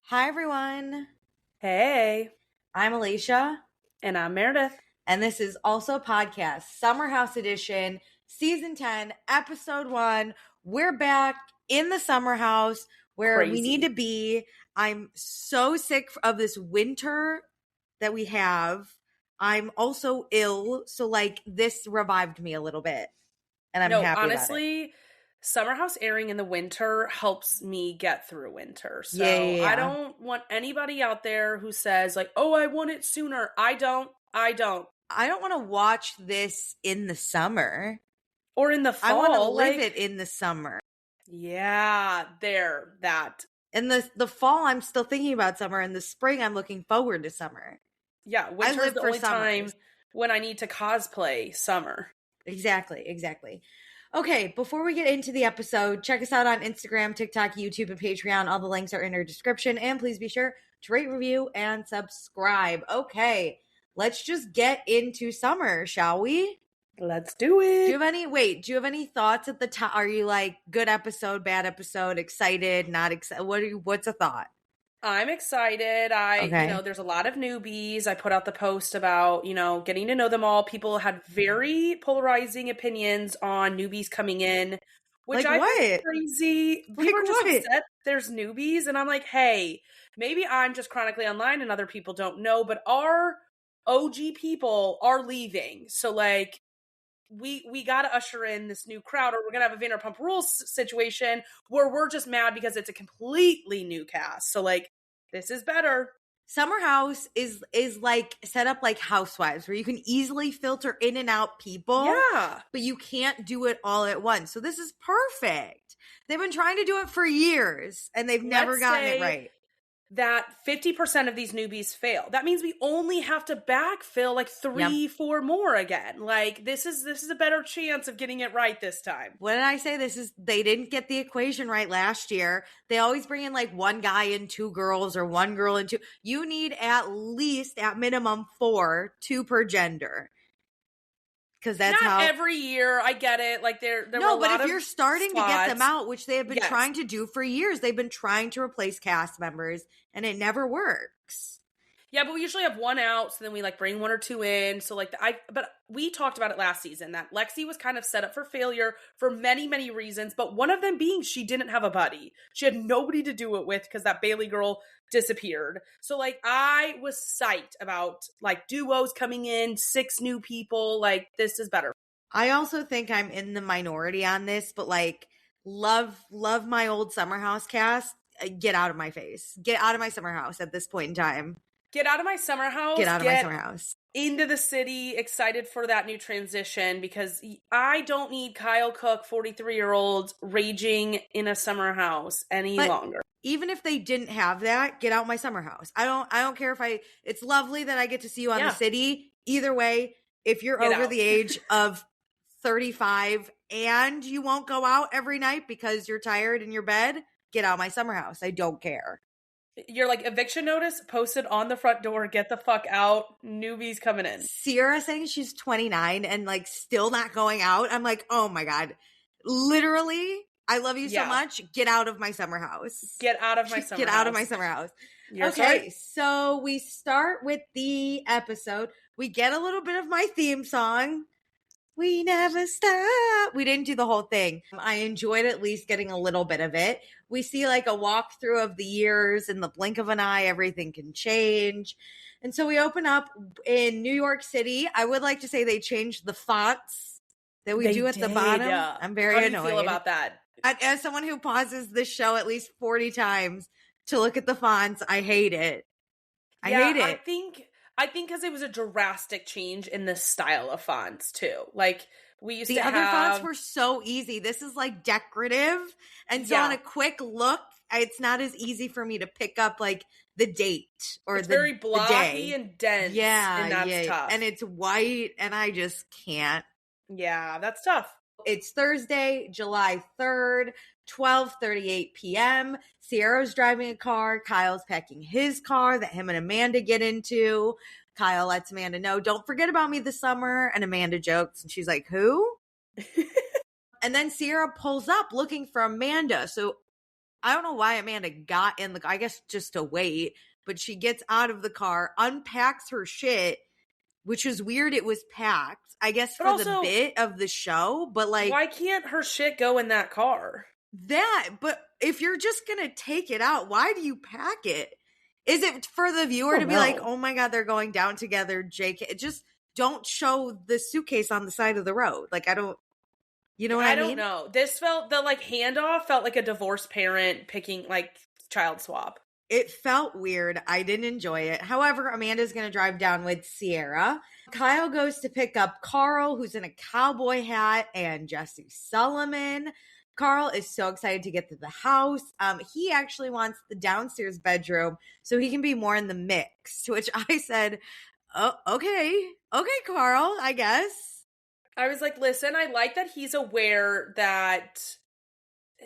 Hi, everyone. Hey, I'm Alicia, and I'm Meredith. and this is also a podcast, Summer House Edition, Season 10, Episode 1. We're back in the summer house where we need to be. I'm so sick of this winter that we have. I'm also ill, so this revived me a little bit, and I'm happy about it. Honestly, summer house airing in the winter helps me get through winter. So Yeah. I don't want anybody out there who says like, "Oh, I want it sooner." I don't want to watch this in the summer. Or in the fall. I want to live it in the summer. Yeah, that. In the fall, I'm still thinking about summer. In the spring, I'm looking forward to summer. Yeah, winter is the only time when I need to cosplay summer. Exactly. Okay, before we get into the episode, check us out on Instagram, TikTok, YouTube, and Patreon. All the links are in our description. And please be sure to rate, review, and subscribe. Okay, let's just get into summer, shall we? Let's do it. Do you have any thoughts at the top? Are you like, good episode, bad episode, excited, not excited? What's a thought? I'm excited. There's a lot of newbies. I put out the post about, getting to know them all. People had very polarizing opinions on newbies coming in, which I find crazy. People are just upset there's newbies. And I'm like, hey, maybe I'm just chronically online and other people don't know, but our OG people are leaving. So like, we got to usher in this new crowd, or we're going to have a Vanderpump Rules situation where we're just mad because it's a completely new cast. So like, this is better. Summer House is like set up like Housewives, where you can easily filter in and out people. Yeah. But you can't do it all at once. So this is perfect. They've been trying to do it for years and they've never gotten it right. That 50% of these newbies fail. That means we only have to backfill like 3-4 more again. Like this is a better chance of getting it right this time. What did I say? They didn't get the equation right last year. They always bring in like one guy and two girls, or one girl and two. You need at minimum 4, 2 per gender. Because that's not every year. I get it. Like there no, were but if you're starting to get them out, which they have been trying to do for years, they've been trying to replace cast members, and it never works. Yeah, but we usually have one out, so then we like bring 1 or 2 in. So like but we talked about it last season that Lexi was kind of set up for failure for many, many reasons, but one of them being she didn't have a buddy. She had nobody to do it with because that Bailey girl disappeared. So like I was psyched about like duos coming in, 6 new people. Like this is better. I also think I'm in the minority on this, but like love my old summer house cast. Get out of my face. Get out of my summer house at this point in time. Get out of my summer house. Get out of my summer house. Into the city, excited for that new transition, because I don't need Kyle Cook, 43-year-old, raging in a summer house any longer. Even if they didn't have that, get out my summer house. I don't care if it's lovely that I get to see you on the city. Either way, if you're over the age of 35 and you won't go out every night because you're tired in your bed, get out my summer house. I don't care. You're like, eviction notice posted on the front door, get the fuck out, newbies coming in. Sierra saying she's 29 and like still not going out. I'm like, oh my God. Literally, I love you so much. Get out of my summer house. Get out of my summer house. Get out of my summer house. You're okay, right. So we start with the episode. We get a little bit of my theme song. We never stop. We didn't do the whole thing. I enjoyed at least getting a little bit of it. We see like a walkthrough of the years. In the blink of an eye, everything can change. And so we open up in New York City. I would like to say they changed the fonts that we do at the bottom. I'm very annoyed. How do you feel about that? As someone who pauses this show at least 40 times to look at the fonts, I hate it. I hate it. I think because it was a drastic change in the style of fonts too. Like we used to have... The other fonts were so easy. This is like decorative. And so on a quick look, it's not as easy for me to pick up like the date or it's the very blocky the day. And dense. Yeah. And that's tough. And it's white and I just can't. Yeah, that's tough. It's Thursday, July 3rd, 12:38 p.m. Sierra's driving a car. Kyle's packing his car that him and Amanda get into. Kyle lets Amanda know, don't forget about me this summer. And Amanda jokes and she's like, who? And then Sierra pulls up looking for Amanda. So I don't know why Amanda got in the car, I guess just to wait, but she gets out of the car, unpacks her shit, which is weird it was packed, I guess, for the bit of the show, but like... Why can't her shit go in that car? But if you're just gonna take it out, why do you pack it? Is it for the viewer to be like, oh my God, they're going down together, JK? Just don't show the suitcase on the side of the road. Like, I don't... You know what I mean? I don't know. This felt, the like handoff felt like a divorced parent picking like child swap. It felt weird. I didn't enjoy it. However, Amanda's going to drive down with Sierra. Kyle goes to pick up Carl, who's in a cowboy hat, and Jesse Solomon. Carl is so excited to get to the house. He actually wants the downstairs bedroom so he can be more in the mix, to which I said, oh, okay, Carl, I guess. I was like, listen, I like that he's aware that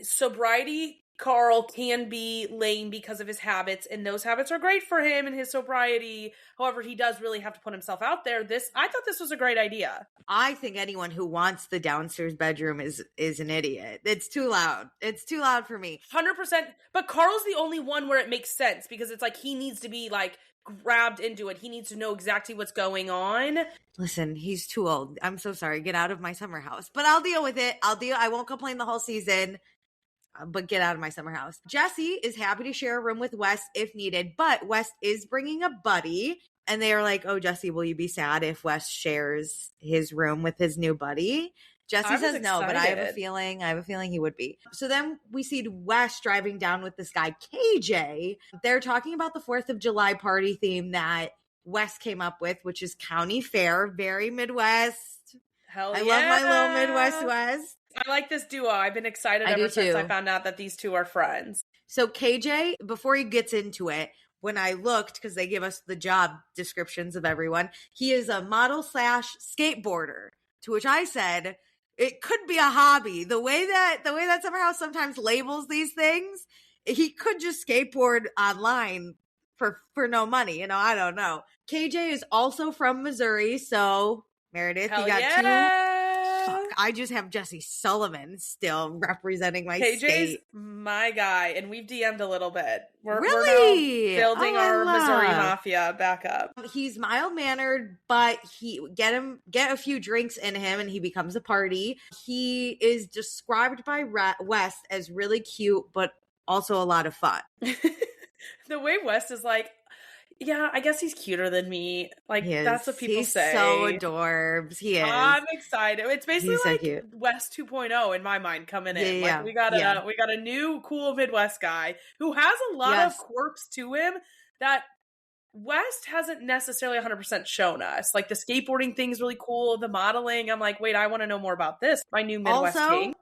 sobriety Carl can be lame because of his habits, and those habits are great for him and his sobriety. However, he does really have to put himself out there. I thought this was a great idea. I think anyone who wants the downstairs bedroom is an idiot. It's too loud. It's too loud for me. 100%. But Carl's the only one where it makes sense, because it's like he needs to be like grabbed into it. He needs to know exactly what's going on. Listen, he's too old. I'm so sorry. Get out of my summer house. But I'll deal with it. I won't complain the whole season. But get out of my summer house. Jesse is happy to share a room with Wes if needed, but Wes is bringing a buddy, and they are like, oh, Jesse, will you be sad if Wes shares his room with his new buddy? Jesse says no, but I have a feeling he would be. So then we see Wes driving down with this guy, KJ. They're talking about the 4th of July party theme that Wes came up with, which is county fair, very Midwest. Hell yeah. I love my little Midwest West. I like this duo. I've been excited ever since I found out that these two are friends. So KJ, before he gets into it, when I looked, because they give us the job descriptions of everyone, he is a model / skateboarder, to which I said, it could be a hobby. The way that Summer House sometimes labels these things, he could just skateboard online for no money. I don't know. KJ is also from Missouri, so Meredith, you got two. I just have Jesse Solomon still representing my KJ's state. My guy, and we've DM'd a little bit. We're really now building our Missouri Mafia back up. He's mild-mannered, but get a few drinks in him and he becomes a party. He is described by Wes as really cute, but also a lot of fun. The way Wes is like, yeah, I guess he's cuter than me. Like, that's what people say. He's so adorbs. He is. I'm excited. It's basically like so West 2.0 in my mind coming in. Yeah, like we got a new cool Midwest guy who has a lot of quirks to him that West hasn't necessarily 100% shown us. Like the skateboarding thing's really cool. The modeling, I'm like, wait, I want to know more about this. My new Midwest king.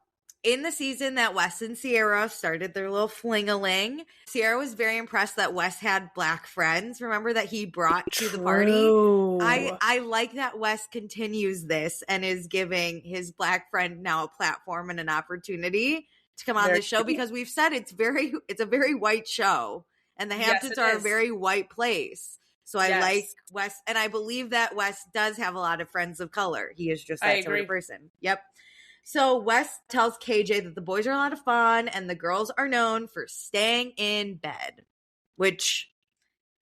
In the season that Wes and Sierra started their little fling-a-ling, Sierra was very impressed that Wes had black friends. Remember that he brought to the party? I like that Wes continues this and is giving his black friend now a platform and an opportunity to come on this show, because we've said it's a very white show, and the Hamptons are a very white place. So I like Wes, and I believe that Wes does have a lot of friends of color. He is just that sort of person. Yep. So Wes tells KJ that the boys are a lot of fun and the girls are known for staying in bed, which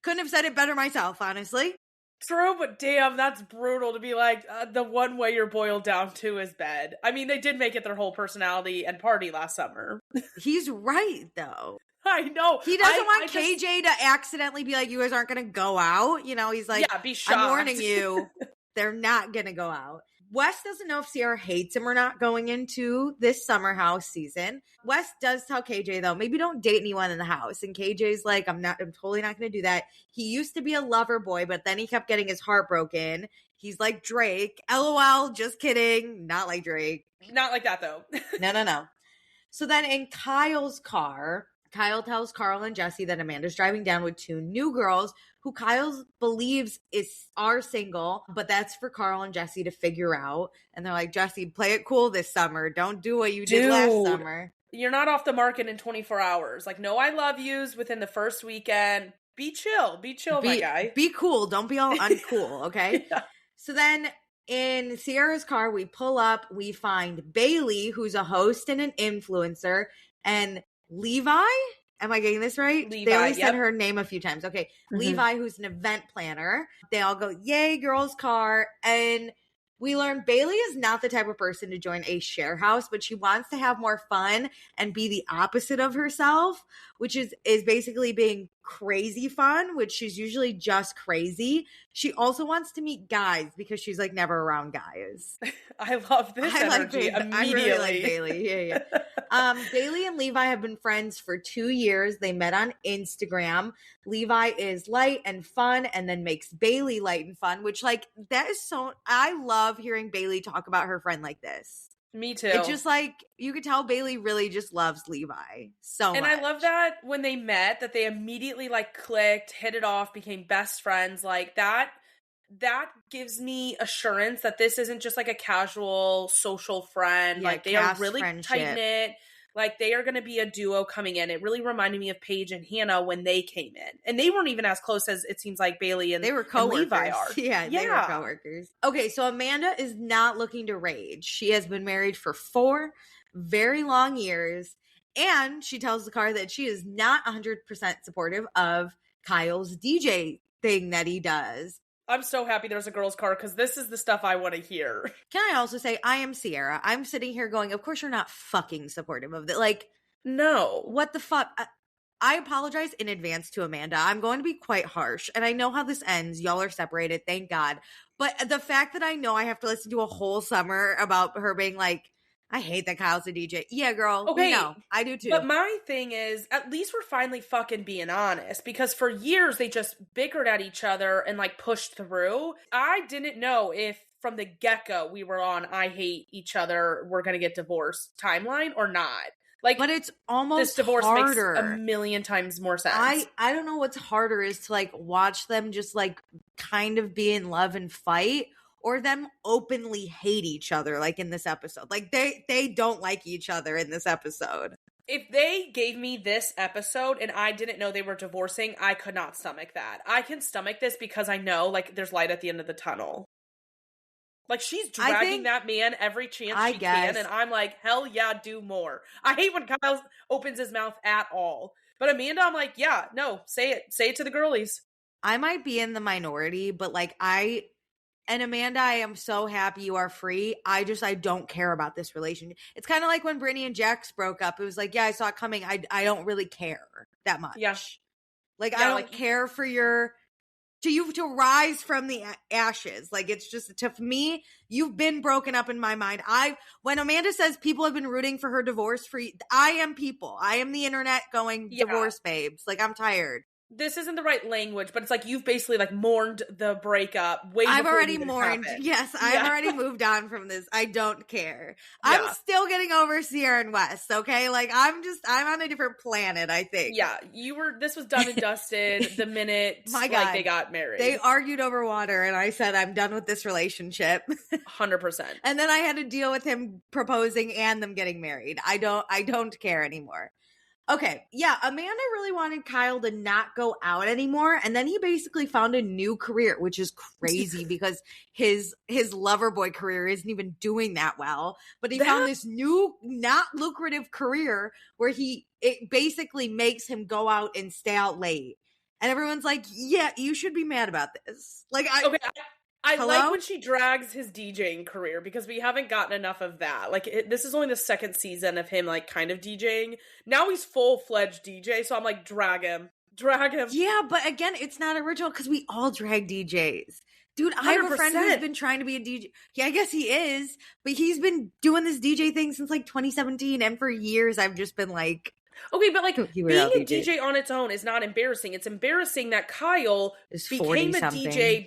couldn't have said it better myself, honestly. True, but damn, that's brutal to be like, the one way you're boiled down to is bed. I mean, they did make it their whole personality and party last summer. He's right, though. I know. He doesn't want KJ to accidentally be like, you guys aren't going to go out. He's like, be shocked. I'm warning you, they're not going to go out. Wes doesn't know if Sierra hates him or not going into this summer house season. Wes does tell KJ, though, maybe don't date anyone in the house. And KJ's like, I'm totally not going to do that. He used to be a lover boy, but then he kept getting his heart broken. He's like Drake. LOL, just kidding. Not like Drake. Not like that, though. No. So then in Kyle's car, Kyle tells Carl and Jesse that Amanda's driving down with two new girls who Kyle believes are single, but that's for Carl and Jesse to figure out. And they're like, Jesse, play it cool this summer. Don't do what you did last summer. You're not off the market in 24 hours. Like, no I love yous within the first weekend. Be chill, my guy. Be cool. Don't be all uncool, okay? Yeah. So then in Sierra's car, we pull up. We find Bailey, who's a host and an influencer, and Levi. Am I getting this right? Levi, they only said her name a few times. Okay. Mm-hmm. Levi, who's an event planner. They all go, yay, girls' car. And we learn Bailey is not the type of person to join a share house, but she wants to have more fun and be the opposite of herself, which is basically being crazy fun, which she's usually just crazy. She also wants to meet guys because she's like never around guys. I love this energy immediately. I really like Bailey. Yeah. Bailey and Levi have been friends for 2 years. They met on Instagram. Levi is light and fun and then makes Bailey light and fun, which like that is so, I love hearing Bailey talk about her friend like this. Me too. It's just like, you could tell Bailey really just loves Levi so much. And I love that when they met, that they immediately like clicked, hit it off, became best friends. Like that gives me assurance that this isn't just like a casual social friend. Yeah, like they are really tight-knit. Like they are going to be a duo coming in. It really reminded me of Paige and Hannah when they came in. And they weren't even as close as it seems like Bailey and, they were coworkers. And Levi are. Yeah, they were coworkers. Okay, so Amanda is not looking to rage. She has been married for 4 very long years. And she tells the car that she is not 100% supportive of Kyle's DJ thing that he does. I'm so happy there's a girl's car because this is the stuff I want to hear. Can I also say, I am Sierra. I'm sitting here going, of course you're not fucking supportive of it. Like, no. What the fuck? I apologize in advance to Amanda. I'm going to be quite harsh. And I know how this ends. Y'all are separated. Thank God. But the fact that I know I have to listen to a whole summer about her being like, I hate that Kyle's a DJ. Yeah, girl. Okay, no, I do too. But my thing is, at least we're finally fucking being honest. Because for years, they just bickered at each other and like pushed through. I didn't know if from the get-go we were on I hate each other, we're going to get divorced timeline or not. Like, but it's almost this divorce harder. Makes a million times more sense. I don't know what's harder is to like watch them just like kind of be in love and fight, or them openly hate each other, like in this episode. Like, they don't like each other in this episode. If they gave me this episode and I didn't know they were divorcing, I could not stomach that. I can stomach this because I know, like, there's light at the end of the tunnel. Like, she's dragging that man every chance she can, and I'm like, hell yeah, do more. I hate when Kyle opens his mouth at all. But Amanda, I'm like, yeah, no, say it. Say it to the girlies. I might be in the minority, but like and Amanda, I am so happy you are free. I don't care about this relationship. It's kind of like when Brittany and Jax broke up. It was like, yeah, I saw it coming. I don't really care that much. Yeah. Like, yeah, I don't care for you to rise from the ashes. Like, it's just, to me, you've been broken up in my mind. When Amanda says people have been rooting for her divorce I am people. I am the internet going, divorce babes. Like, I'm tired. This isn't the right language, but it's like you've basically like mourned the breakup way before I've already mourned. Happened. Yes, I've already moved on from this. I don't care. Yeah. I'm still getting over Sierra and Wes, okay? Like, I'm on a different planet, I think. Yeah, this was done and dusted the minute My God, they got married. They argued over water, and I said, I'm done with this relationship. 100%. And then I had to deal with him proposing and them getting married. I don't care anymore. Okay, yeah, Amanda really wanted Kyle to not go out anymore, and then he basically found a new career, which is crazy because his lover boy career isn't even doing that well, but he found this new, not lucrative career where it basically makes him go out and stay out late. And everyone's like, yeah, you should be mad about this. Like, I like when she drags his DJing career because we haven't gotten enough of that. Like, this is only the second season of him, like, kind of DJing. Now he's full-fledged DJ, so I'm like, drag him. Yeah, but again, it's not original because we all drag DJs. Dude, I have a friend who's been trying to be a DJ. Yeah, I guess he is, but he's been doing this DJ thing since, like, 2017, and for years I've just been like... Okay, but like being a DJ on its own is not embarrassing. It's embarrassing that Kyle became a DJ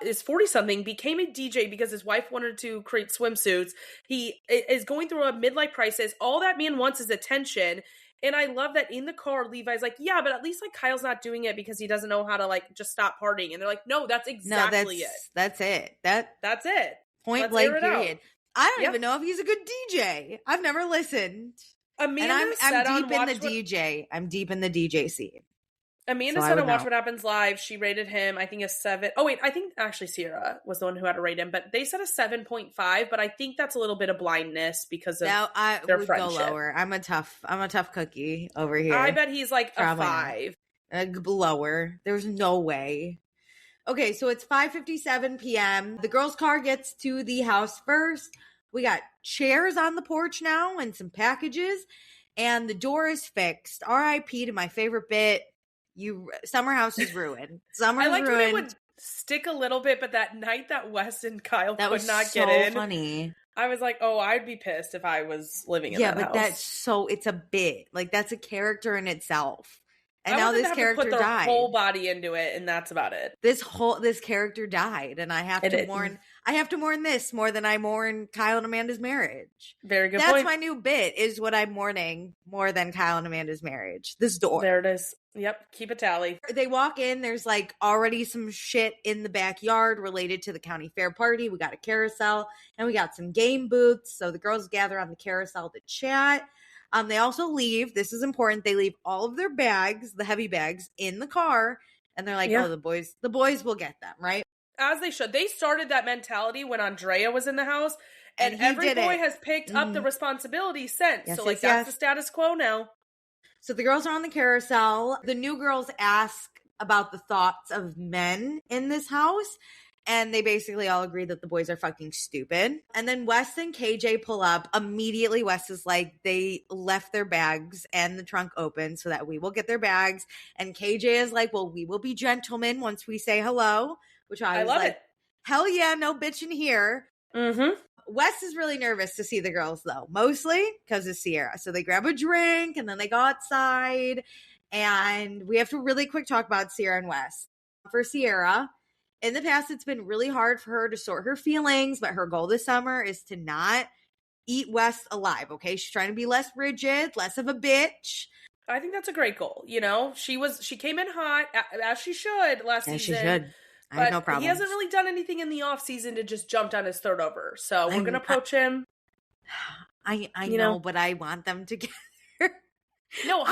is 40-something, became a DJ because his wife wanted to create swimsuits. He is going through a midlife crisis. All that man wants is attention. And I love that in the car, Levi's like, yeah, but at least like Kyle's not doing it because he doesn't know how to like just stop partying. And they're like, no, that's exactly it. That's it. That's it. Point blank period. I don't even know if he's a good DJ. I've never listened. Amanda and I'm deep in the DJ. I'm deep in the DJ scene. Amanda said on Watch What Happens Live, she rated him, I think, a 7. Oh, wait, I think actually Sierra was the one who had to rate him, but they said a 7.5, but I think that's a little bit of blindness because of their friendship. Go lower. I'm a tough cookie over here. I bet he's like probably a 5. Lower. There's no way. Okay, so it's 5:57 p.m. The girl's car gets to the house first. We got chairs on the porch now and some packages, and the door is fixed. R.I.P. to my favorite bit. Summer house is ruined. Summer's ruined. I liked when it would stick a little bit, but that night that Wes and Kyle could not get in. That was so funny. I was like, oh, I'd be pissed if I was living in that house. Yeah, but it's a bit. Like, that's a character in itself. And now this character died. Put their whole body into it, and that's about it. This character died, and I have to mourn. I have to mourn this more than I mourn Kyle and Amanda's marriage. Very good point. That's my new bit, is what I'm mourning more than Kyle and Amanda's marriage. This door. There it is. Yep. Keep a tally. They walk in. There's like already some shit in the backyard related to the county fair party. We got a carousel, and we got some game booths. So the girls gather on the carousel to chat. They also leave. This is important. They leave all of their bags, the heavy bags, in the car. And they're like, oh, the boys will get them, right? As they should. They started that mentality when Andrea was in the house. And every boy has picked up the responsibility since. Yes, so, that's the status quo now. So the girls are on the carousel. The new girls ask about the thoughts of men in this house. And they basically all agree that the boys are fucking stupid. And then Wes and KJ pull up. Immediately, Wes is like, they left their bags and the trunk open so that we will get their bags. And KJ is like, well, we will be gentlemen once we say hello. Which I was love like, it. Hell yeah, no bitching here. Mm-hmm. Wes is really nervous to see the girls, though. Mostly because of Sierra. So they grab a drink and then they go outside. And we have to really quick talk about Sierra and Wes. For Sierra, in the past, it's been really hard for her to sort her feelings, but her goal this summer is to not eat Wes alive, okay? She's trying to be less rigid, less of a bitch. I think that's a great goal, you know? She came in hot, as she should last season. She should. I have no problem. He hasn't really done anything in the offseason to just jump down his third over. So we're going to approach him. I know, but I want them together. No, 100%.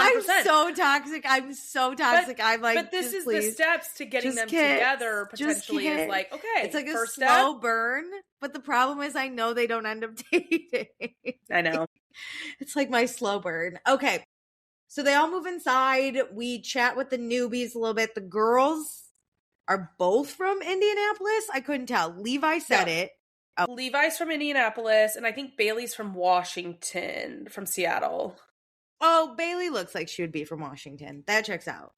I'm so toxic. I'm like, but this is the steps to getting them together. Potentially is like, okay, it's like a slow burn. But the problem is, I know they don't end up dating. I know. It's like my slow burn. Okay, so they all move inside. We chat with the newbies a little bit. The girls are both from Indianapolis. I couldn't tell. Levi said it. Oh. Levi's from Indianapolis, and I think Bailey's from Washington, from Seattle. Oh, Bailey looks like she would be from Washington. That checks out.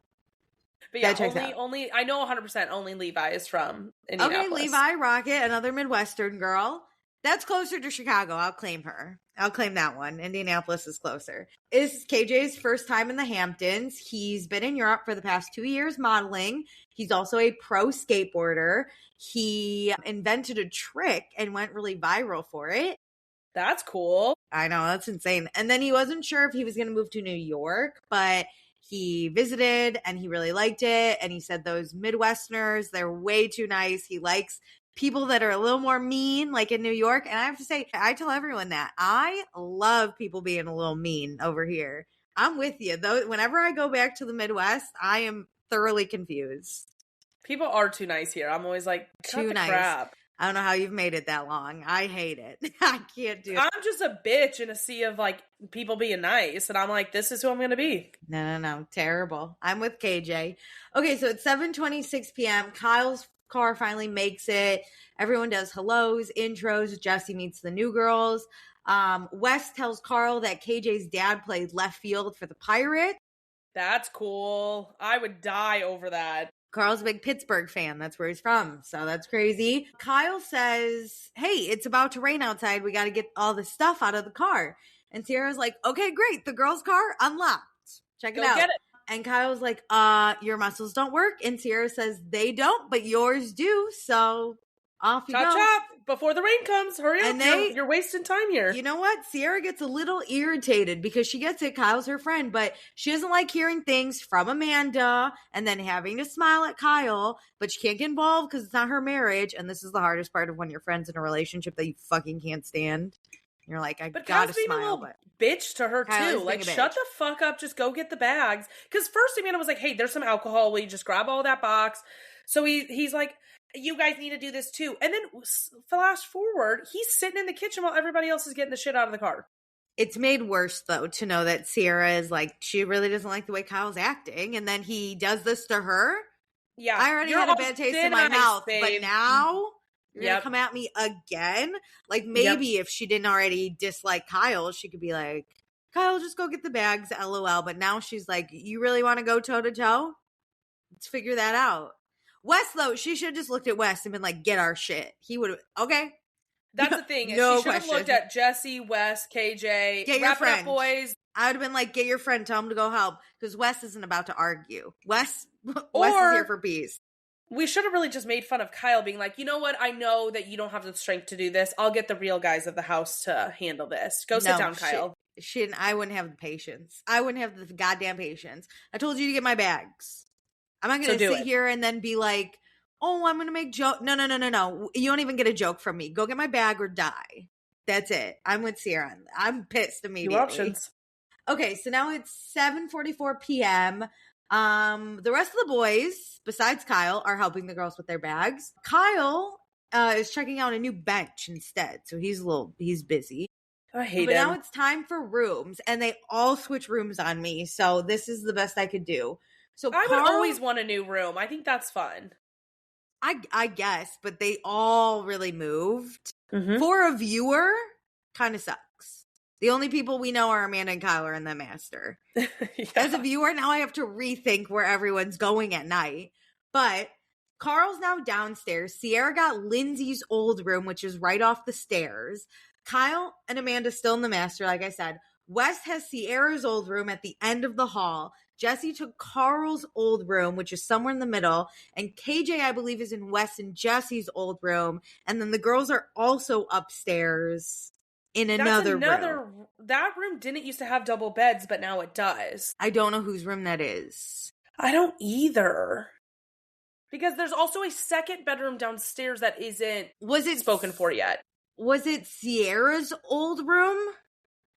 But yeah, only I know 100% only Levi is from Indianapolis. Okay, Levi, Rocket, another Midwestern girl. That's closer to Chicago. I'll claim her. I'll claim that one. Indianapolis is closer. It's KJ's first time in the Hamptons. He's been in Europe for the past 2 years modeling. He's also a pro skateboarder. He invented a trick and went really viral for it. That's cool. I know, that's insane. And then he wasn't sure if he was going to move to New York, but he visited and he really liked it. And he said those Midwesterners, they're way too nice. He likes people that are a little more mean, like in New York. And I have to say, I tell everyone that. I love people being a little mean over here. I'm with you. Though, whenever I go back to the Midwest, I am thoroughly confused. People are too nice here. I'm always like, too nice. Crap. I don't know how you've made it that long. I hate it. I can't do it. I'm just a bitch in a sea of like people being nice. And I'm like, this is who I'm going to be. No. Terrible. I'm with KJ. Okay, so it's 7:26 p.m. Kyle's car finally makes it. Everyone does hellos, intros. Jesse meets the new girls. Wes tells Carl that KJ's dad played left field for the Pirates. That's cool. I would die over that. Carl's a big Pittsburgh fan. That's where he's from. So that's crazy. Kyle says, hey, it's about to rain outside. We got to get all the stuff out of the car. And Sierra's like, okay, great. The girl's car unlocked. Check it out. Get it. And Kyle's like, your muscles don't work. And Sierra says, they don't, but yours do. So off you go. Chop. Before the rain comes. Hurry up. You're wasting time here. You know what? Sierra gets a little irritated because she gets it. Kyle's her friend, but she doesn't like hearing things from Amanda and then having to smile at Kyle, but she can't get involved because it's not her marriage. And this is the hardest part of when you're friends in a relationship that you fucking can't stand. You're like, I but gotta Kyle's being smile, a little but bitch to her Kyle too. Like, shut the fuck up, just go get the bags. Because first Amanda was like, hey, there's some alcohol, will you just grab all that box? So he's like, you guys need to do this too. And then flash forward, he's sitting in the kitchen while everybody else is getting the shit out of the car. It's made worse, though, to know that Sierra is like, she really doesn't like the way Kyle's acting. And then he does this to her. Yeah. I already had a bad taste in my mouth, babe. But now you're going to come at me again? Like, maybe if she didn't already dislike Kyle, she could be like, Kyle, just go get the bags, LOL. But now she's like, you really want to go toe-to-toe? Let's figure that out. Wes, though, she should have just looked at Wes and been like, get our shit. He would have, okay. That's the thing. No she should have looked at Jesse, Wes, KJ. Get your friend, boys. I would have been like, get your friend, tell him to go help. Because Wes isn't about to argue. Wes is here for peace. We should have really just made fun of Kyle being like, you know what? I know that you don't have the strength to do this. I'll get the real guys of the house to handle this. Go sit down, Kyle. I wouldn't have the patience. I wouldn't have the goddamn patience. I told you to get my bags. I'm not going to sit here and then be like, oh, I'm going to make joke. No. You don't even get a joke from me. Go get my bag or die. That's it. I'm with Sierra. I'm pissed immediately. Two options. Okay, so now it's 7:44 p.m. The rest of the boys, besides Kyle, are helping the girls with their bags. Kyle is checking out a new bench instead, so he's busy. I hate But him. now it's time for rooms, and they all switch rooms on me, so this is the best I could do. So I would always want a new room. I think that's fun. I guess, but they all really moved. Mm-hmm. For a viewer, kind of sucks. The only people we know are Amanda and Kyle and the master. As a viewer, now I have to rethink where everyone's going at night. But Carl's now downstairs. Sierra got Lindsay's old room, which is right off the stairs. Kyle and Amanda still in the master, like I said. Wes has Sierra's old room at the end of the hall. Jesse took Carl's old room, which is somewhere in the middle. And KJ, I believe, is in Wes and Jesse's old room. And then the girls are also upstairs in another room. That room didn't used to have double beds, but now it does. I don't know whose room that is. I don't either. Because there's also a second bedroom downstairs that isn't spoken for yet. Was it Sierra's old room?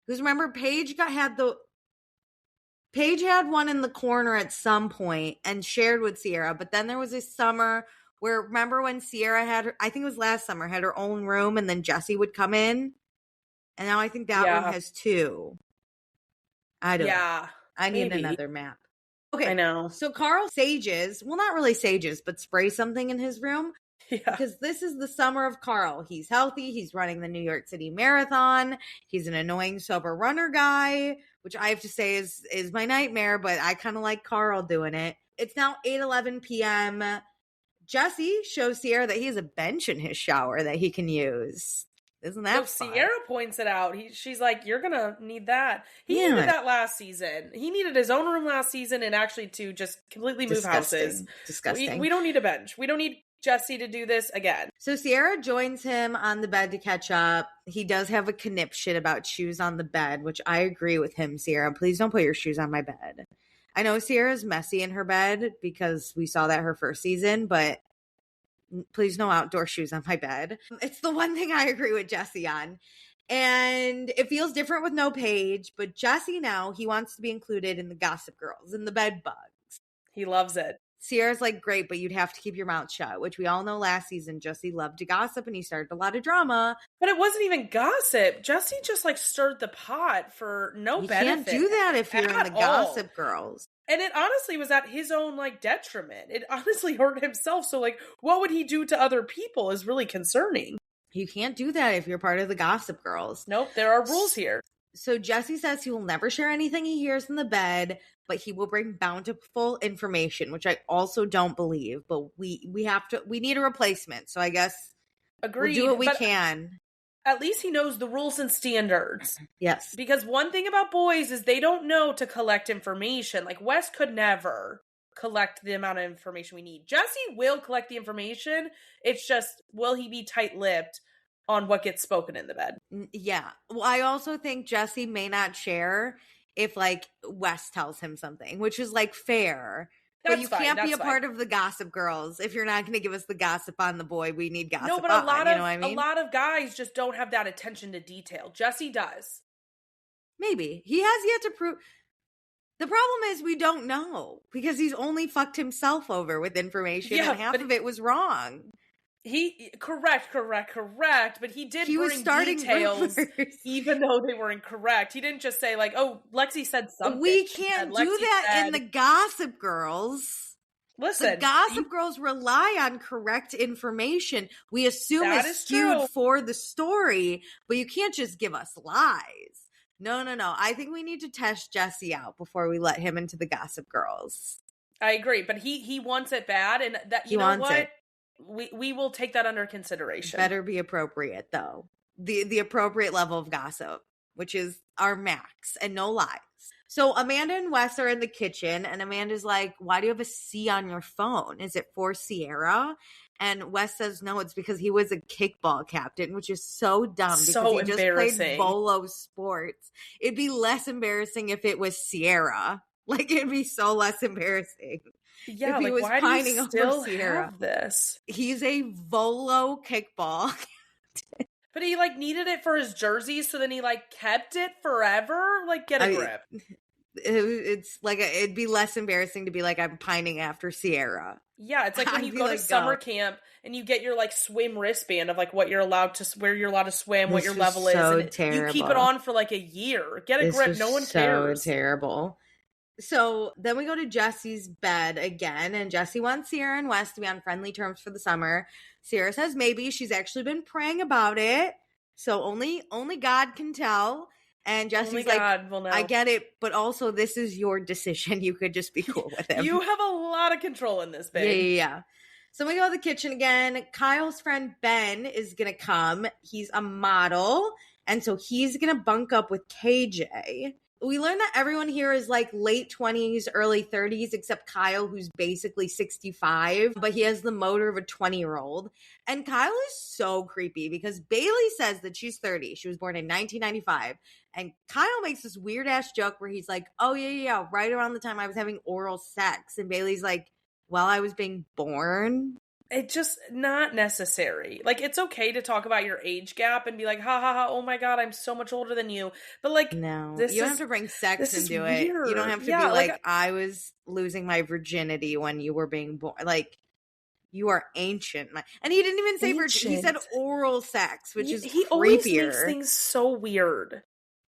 Because remember, Paige had one in the corner at some point and shared with Sierra. But then there was a summer where, remember when Sierra had, I think it was last summer, had her own room and then Jesse would come in? And now I think that one has two. I don't know. I need another map. Okay. I know. So Carl sages, well, not really sages, but sprays something in his room. Yeah. Because this is the summer of Carl. He's healthy. He's running the New York City Marathon. He's an annoying sober runner guy, which I have to say is my nightmare, but I kind of like Carl doing it. It's now 8:11 p.m. Jesse shows Sierra that he has a bench in his shower that he can use. Isn't that fun? Sierra points it out. She's like, you're going to need that. He needed that last season. He needed his own room last season and actually to just completely move houses. Disgusting. We don't need a bench. We don't need Jesse to do this again. So Sierra joins him on the bed to catch up. He does have a conniption about shoes on the bed, which I agree with him, Sierra. Please don't put your shoes on my bed. I know Sierra's messy in her bed because we saw that her first season, but please no outdoor shoes on my bed. It's the one thing I agree with Jesse on. And it feels different with no Paige, but Jesse now, he wants to be included in the Gossip Girls, in the bed bugs. He loves it. Sierra's like, great, but you'd have to keep your mouth shut, which we all know last season Jesse loved to gossip and he started a lot of drama. But it wasn't even gossip. Jesse just like stirred the pot for no benefit. You can't do that if you're in the Gossip Girls. And it honestly was at his own like detriment. It honestly hurt himself. So like, what would he do to other people is really concerning. You can't do that if you're part of the Gossip Girls. Nope, there are rules here. So Jesse says he will never share anything he hears in the bed, but he will bring bountiful information, which I also don't believe. But we need a replacement. So I guess agreed. We'll do what we can. At least he knows the rules and standards. Yes. Because one thing about boys is they don't know to collect information. Like Wes could never collect the amount of information we need. Jesse will collect the information. It's just, will he be tight-lipped on what gets spoken in the bed? Yeah. Well, I also think Jesse may not share if like Wes tells him something, which is like fair. But you can't be a part of the Gossip Girls if you're not going to give us the gossip on the boy. We need gossip. No, but a lot of guys just don't have that attention to detail. Jesse does. Maybe he has yet to prove. The problem is we don't know because he's only fucked himself over with information, and half of it was wrong. Correct, but he did bring details even though they were incorrect. He didn't just say like, "Oh, Lexi said something." We can't do that in the Gossip Girls. Listen, the Gossip Girls rely on correct information. We assume it's skewed for the story, but you can't just give us lies. No. I think we need to test Jesse out before we let him into the Gossip Girls. I agree, but he wants it bad, and that you know what? We will take that under consideration. Better be appropriate, though. The appropriate level of gossip, which is our max, and no lies. So Amanda and Wes are in the kitchen, and Amanda's like, why do you have a C on your phone? Is it for Sierra? And Wes says, no, it's because he was a kickball captain, which is so dumb because he just played Bolo sports. It'd be less embarrassing if it was Sierra. Like, it'd be so less embarrassing. Yeah, if he was why pining do you still have this? He's a Volo kickball captain. But he needed it for his jerseys, so then he kept it forever. Get a grip. It's it'd be less embarrassing to be like, I'm pining after Sierra. Yeah, it's like when you go to summer camp and you get your swim wristband of where you're allowed to swim, what your level is. And terrible. You keep it on for a year. Get a grip. No one cares. So terrible. So then we go to Jesse's bed again, and Jesse wants Sierra and Wes to be on friendly terms for the summer. Sierra says maybe. She's actually been praying about it, so only God can tell. And Jesse's God will know. I get it, but also this is your decision. You could just be cool with him. You have a lot of control in this, babe. Yeah. So we go to the kitchen again. Kyle's friend Ben is going to come. He's a model, and so he's going to bunk up with KJ. We learned that everyone here is late 20s, early 30s, except Kyle, who's basically 65, but he has the motor of a 20-year-old. And Kyle is so creepy because Bailey says that she's 30. She was born in 1995. And Kyle makes this weird-ass joke where he's like, oh, yeah, right around the time I was having oral sex. And Bailey's like, while I was being born? It's just not necessary. It's okay to talk about your age gap and be like, ha ha ha, oh my God, I'm so much older than you. But no, you don't have to bring sex into it. You don't have to be I was losing my virginity when you were being born. You are ancient. And he didn't even say virginity. He said oral sex, which is he creepier. Always makes things so weird.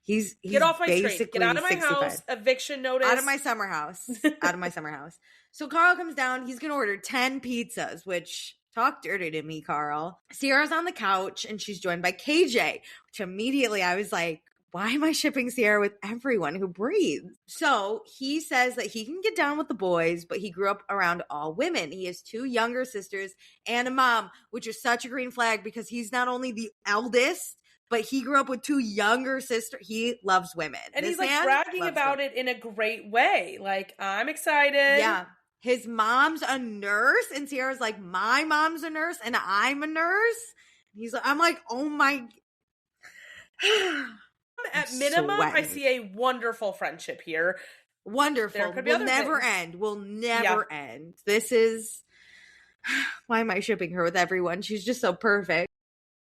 He's get off my train. Get out of my 65. House. Eviction notice. Out of my summer house. Out of my summer house. So Carl comes down. He's going to order 10 pizzas, which talk dirty to me, Carl. Sierra's on the couch and she's joined by KJ, which immediately I was like, why am I shipping Sierra with everyone who breathes? So he says that he can get down with the boys, but he grew up around all women. He has 2 younger sisters and a mom, which is such a green flag because he's not only the eldest, but he grew up with 2 younger sisters. He loves women. And he's bragging about it in a great way. I'm excited. Yeah. His mom's a nurse. And Sierra's like, my mom's a nurse and I'm a nurse. He's like, I'm like, oh my. At minimum, I see a wonderful friendship here. Wonderful. Will never end. Will never end. This is. Why am I shipping her with everyone? She's just so perfect.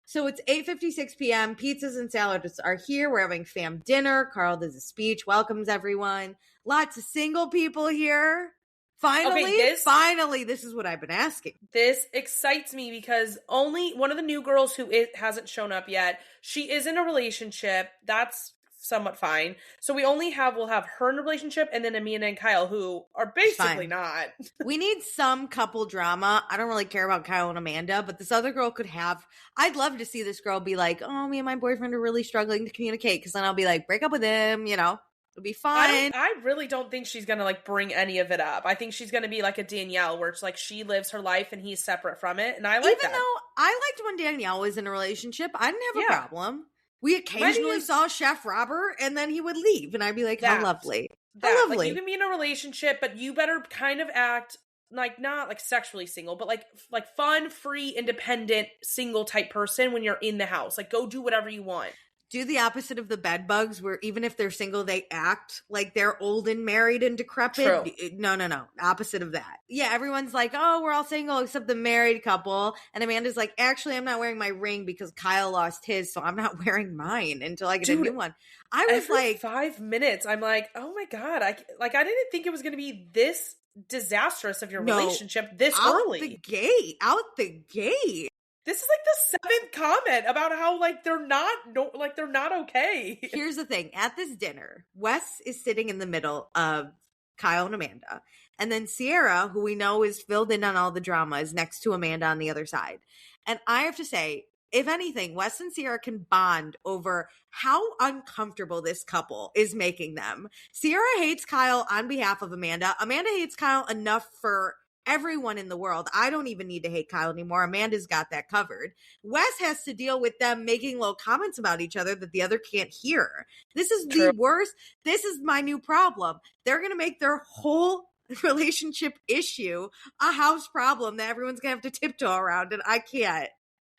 So it's 8:56 p.m. Pizzas and salads are here. We're having fam dinner. Carl does a speech, welcomes everyone. Lots of single people here. Finally, this is what I've been asking. This excites me because only one of the new girls who hasn't shown up yet, she is in a relationship. That's somewhat fine. So we'll have her in a relationship and then Amanda and Kyle who are basically not. We need some couple drama. I don't really care about Kyle and Amanda, but this other girl could have. I'd love to see this girl be like, oh, me and my boyfriend are really struggling to communicate, because then I'll be like, break up with him, it'll be fine. I really don't think she's gonna bring any of it up. I think she's gonna be like a Danielle where it's she lives her life and he's separate from it, and I like that. Even though I liked when Danielle was in a relationship, I didn't have a problem. We occasionally saw Chef Robert, and then he would leave, and I'd be like, how lovely. How lovely. You can be in a relationship, but you better kind of act not sexually single, but like fun, free, independent, single type person when you're in the house. Go do whatever you want. do the opposite of the bed bugs, where even if they're single, they act like they're old and married and decrepit. True. No. Opposite of that. Yeah, everyone's like, oh, we're all single except the married couple. And Amanda's like, actually, I'm not wearing my ring because Kyle lost his, so I'm not wearing mine until I get a new one. I was every like 5 minutes, I'm like, oh my God. I didn't think it was going to be this disastrous of your relationship this early. Out the gate. This is like the 7th comment about how like they're not okay. Here's the thing. At this dinner, Wes is sitting in the middle of Kyle and Amanda. And then Sierra, who we know is filled in on all the drama, is next to Amanda on the other side. And I have to say, if anything, Wes and Sierra can bond over how uncomfortable this couple is making them. Sierra hates Kyle on behalf of Amanda. Amanda hates Kyle enough for everyone in the world. I don't even need to hate Kyle anymore. Amanda's got that covered. Wes has to deal with them making little comments about each other that the other can't hear. This is the worst. This is my new problem. They're going to make their whole relationship issue a house problem that everyone's going to have to tiptoe around, and I can't.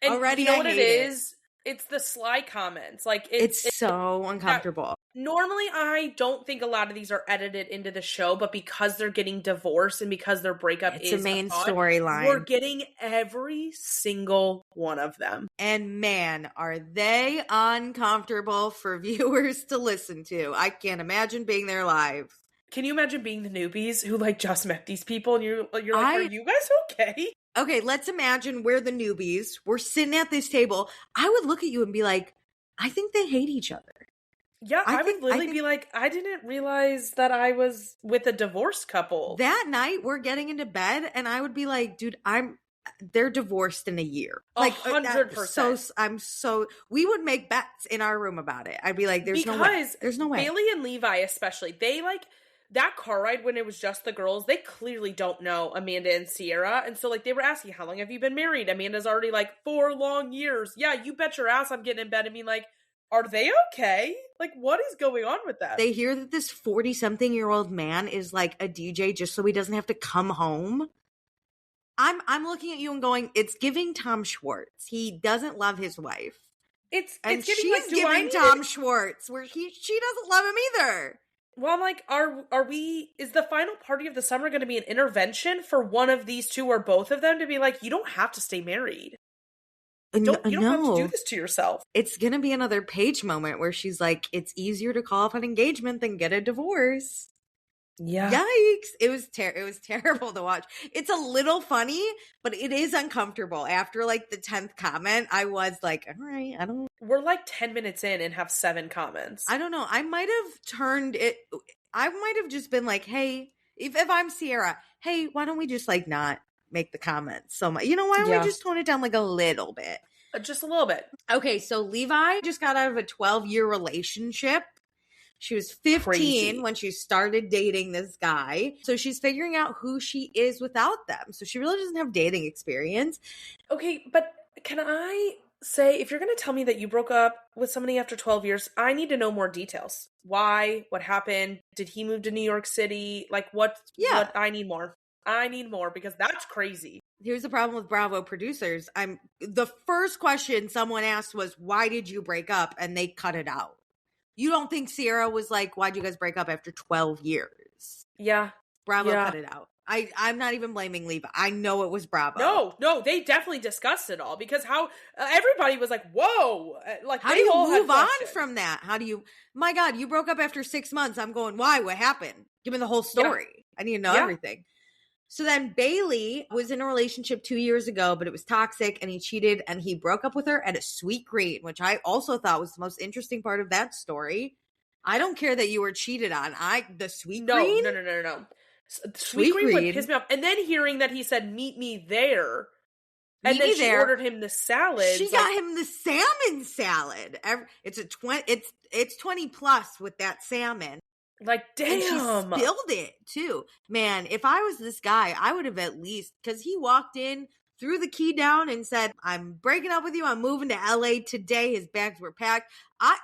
And already you know I what hate it is? It's the sly comments. Like it's so uncomfortable. Normally, I don't think a lot of these are edited into the show, but because they're getting divorced and because their breakup is a main storyline, we're getting every single one of them. And man, are they uncomfortable for viewers to listen to. I can't imagine being there live. Can you imagine being the newbies who like just met these people and you're like, are you guys okay? Okay, let's imagine we're the newbies. We're sitting at this table. I would look at you and be like, I think they hate each other. Yeah, I would literally be like, I didn't realize that I was with a divorced couple. That night, we're getting into bed, and I would be like, dude, they're divorced in a year. 100%. We would make bets in our room about it. I'd be like, there's no way. Bailey and Levi especially, they like, that car ride when it was just the girls, they clearly don't know Amanda and Sierra. And so, like, they were asking, how long have you been married? Amanda's already, like, 4 long years. Yeah, you bet your ass I'm getting in bed and being like, are they okay? Like, what is going on with that? They hear that this 40-something-year-old man is, like, a DJ just so he doesn't have to come home. I'm looking at you and going, it's giving Tom Schwartz. He doesn't love his wife. It's giving, she's like, giving Tom Schwartz, where she doesn't love him either. Well, I'm like, is the final party of the summer going to be an intervention for one of these two or both of them to be like, you don't have to stay married. You don't have to do this to yourself. It's going to be another Paige moment where she's like, it's easier to call off an engagement than get a divorce. Yeah. Yikes. It was terrible to watch. It's a little funny, but it is uncomfortable. After like the 10th comment, I was like, all right, we're like 10 minutes in and have 7 comments. I don't know. I might have just been like, hey, if I'm Sierra, hey, why don't we just like not make the comments so much? You know, why don't we just tone it down like a little bit? Just a little bit. Okay, so Levi just got out of a 12-year relationship. She was 15 when she started dating this guy. So she's figuring out who she is without them. So she really doesn't have dating experience. Okay, but can I say, if you're going to tell me that you broke up with somebody after 12 years, I need to know more details. Why? What happened? Did he move to New York City? Like what? I need more. I need more because that's crazy. Here's the problem with Bravo producers. The first question someone asked was, why did you break up? And they cut it out. You don't think Sierra was like, why'd you guys break up after 12 years? Yeah. Bravo cut it out. I'm not even blaming Levi. I know it was Bravo. No, they definitely discussed it all because how everybody was like, whoa. Like, how do you move on from that? My God, you broke up after 6 months. I'm going, why? What happened? Give me the whole story. Yeah. I need to know everything. So then Bailey was in a relationship 2 years ago, but it was toxic and he cheated and he broke up with her at a Sweet Green, which I also thought was the most interesting part of that story. I don't care that you were cheated on. The Sweet Green? No. Sweet Green would piss me off. And then hearing that he said, meet me there. And then she ordered him the salad. She got him the salmon salad. It's 20 plus with that salmon. Like, damn. And she spilled it, too. Man, if I was this guy, I would have at least, because he walked in, threw the key down and said, I'm breaking up with you. I'm moving to LA today. His bags were packed.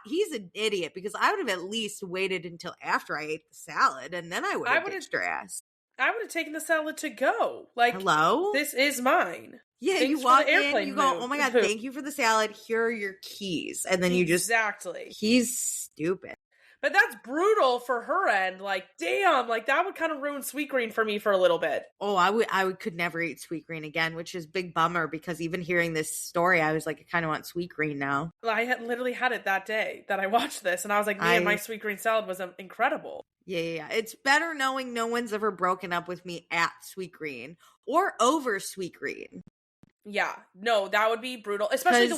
He's an idiot because I would have at least waited until after I ate the salad, and then I would have ditched her ass. I would have taken the salad to go. Like, hello? This is mine. Yeah, Thanks you for walk the in, airplane you go, move. oh my God, thank you for the salad. Here are your keys. And then you just, exactly. He's stupid. But that's brutal for her end. Like, damn, like that would kind of ruin Sweetgreen for me for a little bit. Oh, could never eat Sweetgreen again, which is big bummer because even hearing this story, I was like, I kind of want Sweetgreen now. I had literally had it that day that I watched this, and I was like, man, my Sweetgreen salad was incredible. Yeah. It's better knowing no one's ever broken up with me at Sweetgreen or over Sweetgreen. Yeah, no, that would be brutal, especially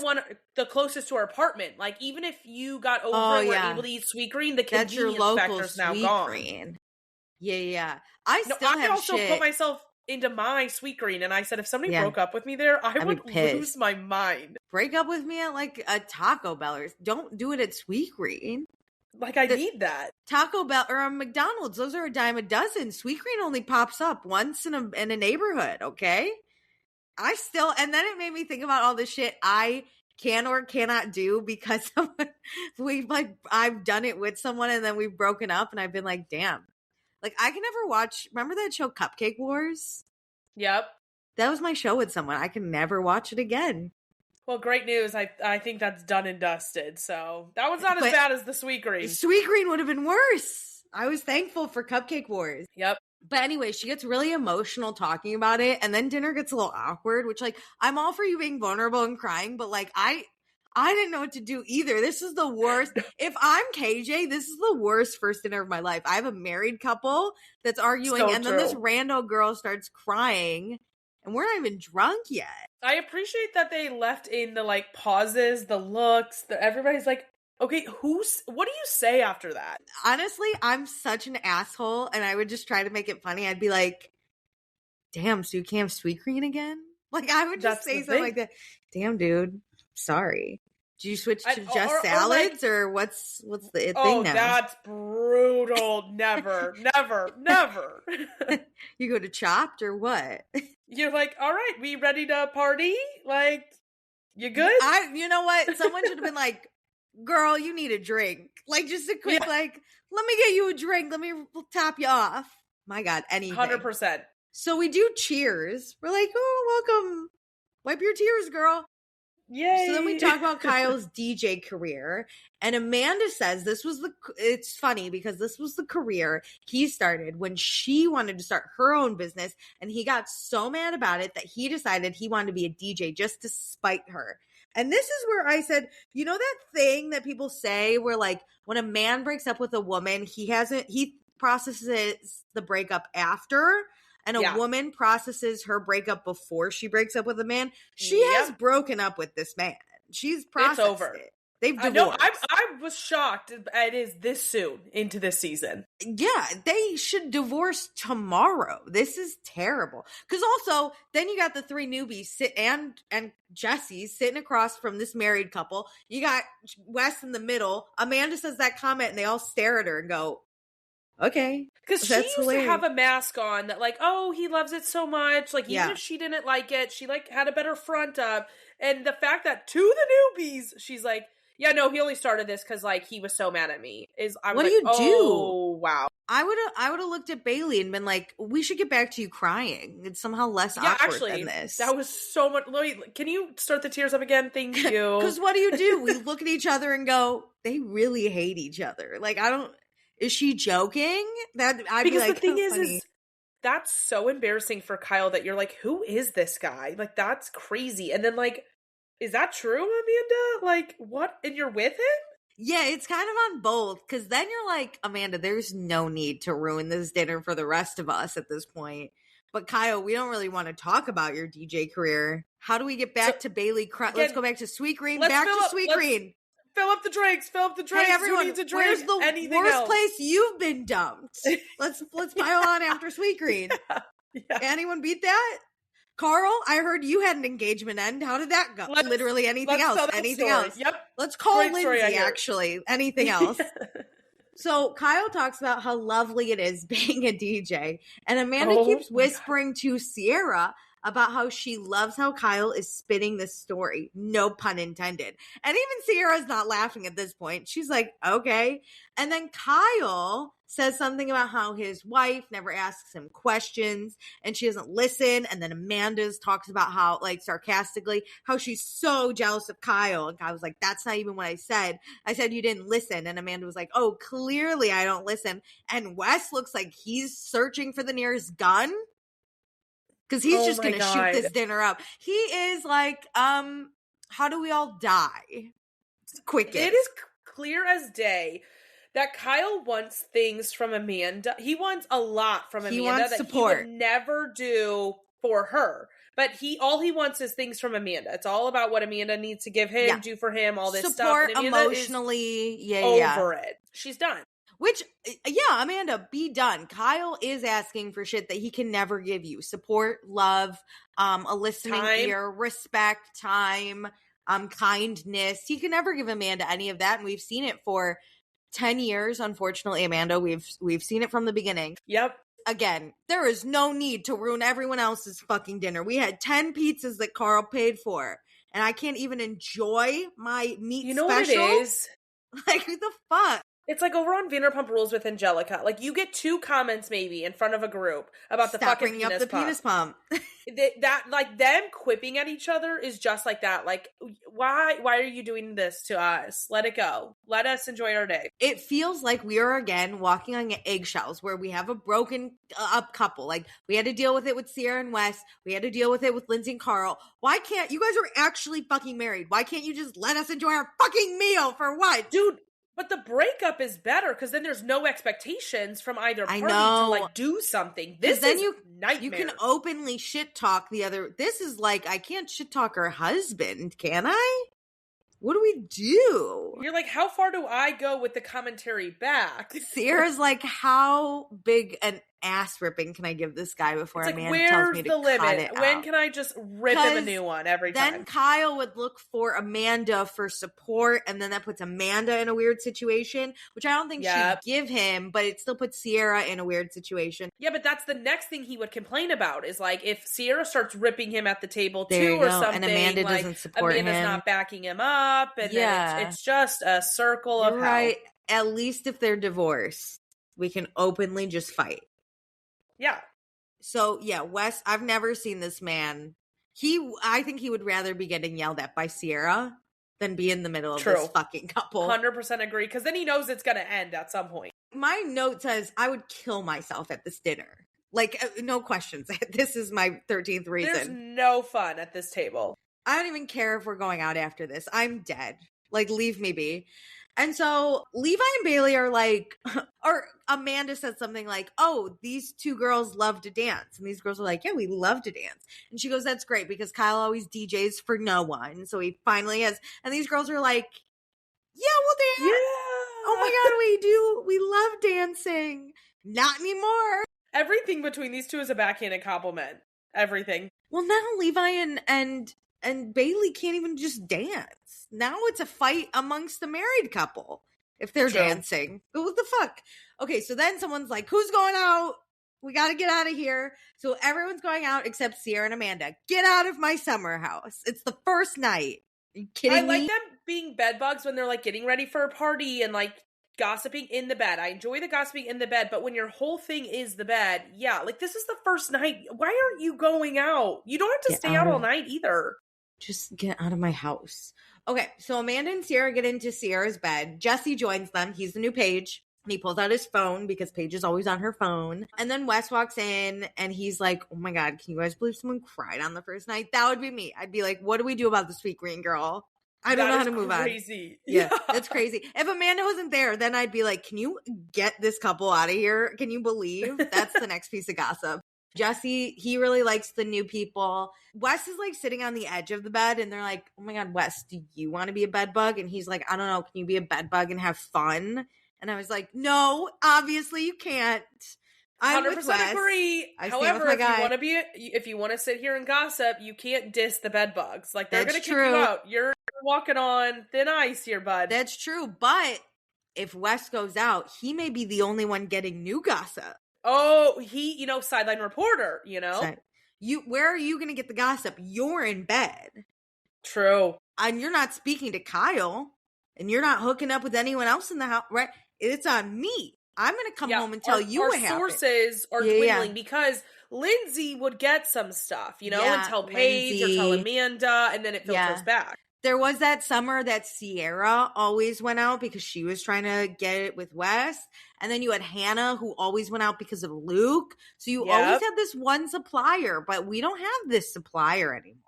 the closest to our apartment. Like, even if you got over and were able to eat Sweetgreen, the convenience factor's now gone. Yeah. I also put myself into my Sweetgreen, and I said if somebody broke up with me there, I would lose my mind. Break up with me at like a Taco Bell, or don't do it at Sweetgreen. Like, I need that. Taco Bell or a McDonald's, those are a dime a dozen. Sweetgreen only pops up once in a neighborhood, okay? And then it made me think about all the shit I can or cannot do because I've done it with someone and then we've broken up and I've been like, damn. Like, I can never watch, remember that show Cupcake Wars? Yep. That was my show with someone. I can never watch it again. Well, great news. I think that's done and dusted. So that was not as bad as the Sweetgreen. Sweetgreen would have been worse. I was thankful for Cupcake Wars. Yep. But anyway, she gets really emotional talking about it, and then dinner gets a little awkward, which, like, I'm all for you being vulnerable and crying, but, like, I didn't know what to do either. This is the worst. If I'm KJ, this is the worst first dinner of my life. I have a married couple that's arguing, and then this rando girl starts crying, and we're not even drunk yet. I appreciate that they left in the, like, pauses, the looks, everybody's like, okay, what do you say after that? Honestly, I'm such an asshole, and I would just try to make it funny. I'd be like, damn, so you can't have Sweetgreen again? Like, I would just say something like that. Damn, dude, sorry. Did you switch to just salads, or what's the thing now? Oh, that's brutal. Never. You go to Chopped, or what? You're like, all right, we ready to party? Like, you good? You know what? Someone should have been like, girl, you need a drink. Like, just a quick, like, let me get you a drink. Let me top you off. My God, anything. 100%. So we do cheers. We're like, oh, welcome. Wipe your tears, girl. Yay. So then we talk about Kyle's DJ career. And Amanda says it's funny because this was the career he started when she wanted to start her own business. And he got so mad about it that he decided he wanted to be a DJ just to spite her. And this is where I said, you know that thing that people say where, like, when a man breaks up with a woman, he processes the breakup after, and a woman processes her breakup before she breaks up with a man. She has broken up with this man. She's processed it's over. It. They've divorced. I was shocked it is this soon into this season. Yeah, they should divorce tomorrow. This is terrible. Because also, then you got the three newbies and Jesse sitting across from this married couple. You got Wes in the middle. Amanda says that comment and they all stare at her and go, okay. Because she used to have a mask on that, like, oh, he loves it so much. Like, even if she didn't like it, she, like, had a better front up. And the fact that to the newbies, she's like, yeah, no, he only started this because, like, he was so mad at me. What do you do? Oh, wow. I would have looked at Bailey and been like, we should get back to you crying. It's somehow less awkward than this. That was so much. Can you start the tears up again? Thank you. Because what do? We look at each other and go, they really hate each other. Like, is she joking? I'd be like, the thing is that's so embarrassing for Kyle that you're like, who is this guy? Like, that's crazy. And then, like, is that true, Amanda? Like, what? And you're with him? Yeah, it's kind of on both. Because then you're like, Amanda, there's no need to ruin this dinner for the rest of us at this point. But Kyle, we don't really want to talk about your DJ career. How do we get back to Bailey? Let's go back to Sweetgreen. Back to Sweetgreen. Fill up the drinks. Hey, everyone, who needs a drink? Where's the worst place you've been dumped? Let's pile on after Sweetgreen. Yeah. Anyone beat that? Carl, I heard you had an engagement end. How did that go? Literally anything else. Anything else. Yep. Let's call Lindsay, actually. Anything else. So Kyle talks about how lovely it is being a DJ. And Amanda keeps whispering to Sierra about how she loves how Kyle is spinning this story. No pun intended. And even Sierra's not laughing at this point. She's like, okay. And then Kyle says something about how his wife never asks him questions and she doesn't listen. And then Amanda's talks about how, like, sarcastically, how she's so jealous of Kyle. And Kyle was like, that's not even what I said. I said you didn't listen. And Amanda was like, oh, clearly I don't listen. And Wes looks like he's searching for the nearest gun because he's just going to shoot this dinner up. He is like, how do we all die? Quick. It is clear as day that Kyle wants things from Amanda. He wants a lot from Amanda that support. He would never do for her. But all he wants is things from Amanda. It's all about what Amanda needs to give him, do for him, all this support, stuff. Support emotionally. Over it. She's done. Which, Amanda, be done. Kyle is asking for shit that he can never give you. Support, love, a listening ear, respect, time, kindness. He can never give Amanda any of that. And we've seen it for 10 years, unfortunately, Amanda. We've seen it from the beginning. Yep. Again, there is no need to ruin everyone else's fucking dinner. We had 10 pizzas that Carl paid for, and I can't even enjoy my meat special. You know what it is? Like, what the fuck? It's like over on Vanderpump Rules with Angelica. Like, you get 2 comments maybe in front of a group about the fucking penis pump. Stop bringing up the penis pump. That, like, them quipping at each other is just like that. Like, why are you doing this to us? Let it go. Let us enjoy our day. It feels like we are, again, walking on eggshells where we have a broken up couple. Like, we had to deal with it with Sierra and Wes. We had to deal with it with Lindsay and Carl. Why can't, you guys are actually fucking married. Why can't you just let us enjoy our fucking meal for what? Dude. But the breakup is better because then there's no expectations from either party to, like, do something. This then is nightmare. You can openly shit talk the other. This is like, I can't shit talk her husband, can I? What do we do? You're like, how far do I go with the commentary back? Sierra's like, how big an ass ripping can I give this guy before a man tells me to cut it out? When can I just rip him a new one every time? Then Kyle would look for Amanda for support, and then that puts Amanda in a weird situation, which I don't think she'd give him, but it still puts Sierra in a weird situation. Yeah, but that's the next thing he would complain about is, like, if Sierra starts ripping him at the table too or something, and Amanda doesn't support him. Amanda's not backing him up, and then it's just a circle of hell. Right. At least if they're divorced, we can openly just fight. Yeah. So, Wes, I've never seen this man. I think he would rather be getting yelled at by Sierra than be in the middle of this fucking couple. 100% agree, because then he knows it's going to end at some point. My note says, I would kill myself at this dinner. Like, no questions. This is my 13th reason. There's no fun at this table. I don't even care if we're going out after this. I'm dead. Like, leave me be. And so Levi and Bailey are like, or Amanda said something like, oh, these 2 girls love to dance. And these girls are like, yeah, we love to dance. And she goes, that's great because Kyle always DJs for no one. So he finally has, and these girls are like, yeah, we'll dance. Yeah. Oh my God, we do. We love dancing. Not anymore. Everything between these 2 is a backhanded compliment. Everything. Well, now Levi and Bailey can't even just dance. Now it's a fight amongst the married couple if they're dancing. But what the fuck? Okay, so then someone's like, who's going out? We got to get out of here. So everyone's going out except Sierra and Amanda. Get out of my summer house. It's the first night. Are you kidding me? I like them being bedbugs when they're, like, getting ready for a party and, like, gossiping in the bed. I enjoy the gossiping in the bed, but when your whole thing is the bed, like, this is the first night. Why aren't you going out? You don't have to stay out all night either. Just get out of my house. Okay, so Amanda and Sierra get into Sierra's bed. Jesse joins them. He's the new Paige. And he pulls out his phone because Paige is always on her phone. And then Wes walks in and he's like, oh my God, can you guys believe someone cried on the first night? That would be me. I'd be like, what do we do about the sweet green girl? I don't know how to move on. Crazy. Yeah, that's crazy. If Amanda wasn't there, then I'd be like, can you get this couple out of here? Can you believe? That's the next piece of gossip. Jesse, he really likes the new people. Wes is like sitting on the edge of the bed and they're like, oh my God, Wes, do you want to be a bed bug? And he's like, I don't know. Can you be a bed bug and have fun? And I was like, no, obviously you can't. I'm 100% with Wes. Agree. However, if you want to sit here and gossip, you can't diss the bed bugs. Like, they're going to kick you out. You're walking on thin ice here, bud. That's true. But if Wes goes out, he may be the only one getting new gossip. Oh, he, sideline reporter, Where are you going to get the gossip? You're in bed. True. And you're not speaking to Kyle, and you're not hooking up with anyone else in the house, right? It's on me. I'm going to come home and tell you what happened. Our sources are dwindling because Lindsay would get some stuff, and tell Paige or tell Amanda, and then it filters back. There was that summer that Sierra always went out because she was trying to get it with Wes. And then you had Hannah, who always went out because of Luke. So you always had this one supplier, but we don't have this supplier anymore.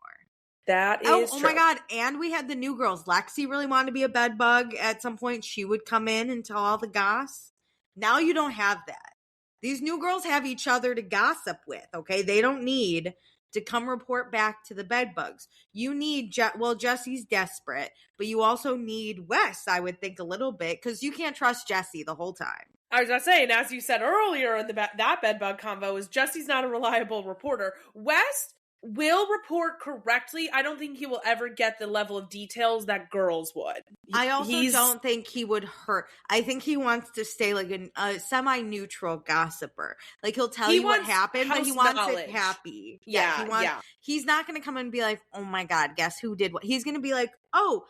That is true. Oh my God. And we had the new girls. Lexi really wanted to be a bed bug at some point. She would come in and tell all the goss. Now you don't have that. These new girls have each other to gossip with, okay? They don't need to come report back to the bed bugs. You need, Jesse's desperate, but you also need Wes, I would think, a little bit, because you can't trust Jesse the whole time. I was just saying, as you said earlier in that bed bug convo, is Jesse's not a reliable reporter. Wes will report correctly. I don't think he will ever get the level of details that girls would. I also don't think he would hurt. I think he wants to stay like a semi-neutral gossiper. Like he'll tell you what happened, but he wants it happy. He's not going to come and be like, oh my God, guess who did what? He's going to be like, oh,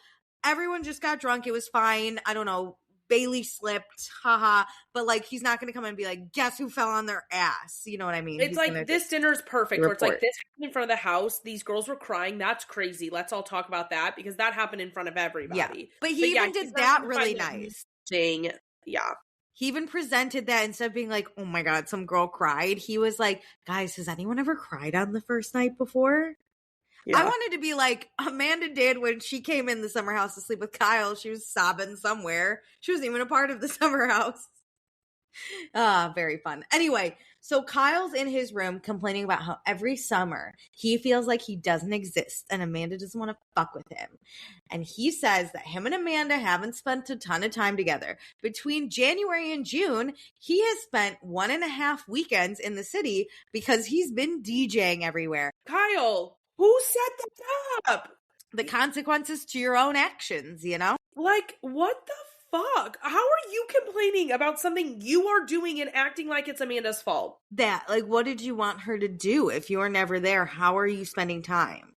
everyone just got drunk. It was fine. I don't know. Bailey slipped, haha. But like, he's not going to come and be like, guess who fell on their ass? You know what I mean? It's like, this dinner's perfect. Where it's like, this happened in front of the house. These girls were crying. That's crazy. Let's all talk about that because that happened in front of everybody. Yeah. But he even did that really nice. Yeah. He even presented that instead of being like, oh my God, some girl cried. He was like, guys, has anyone ever cried on the first night before? Yeah. I wanted to be like Amanda did when she came in the summer house to sleep with Kyle. She was sobbing somewhere. She wasn't even a part of the summer house. Very fun. Anyway, so Kyle's in his room complaining about how every summer he feels like he doesn't exist and Amanda doesn't want to fuck with him. And he says that him and Amanda haven't spent a ton of time together. Between January and June, he has spent 1.5 weekends in the city because he's been DJing everywhere. Kyle, who set that up? The consequences to your own actions, you know? Like, what the fuck? How are you complaining about something you are doing and acting like it's Amanda's fault? What did you want her to do? If you're never there, how are you spending time?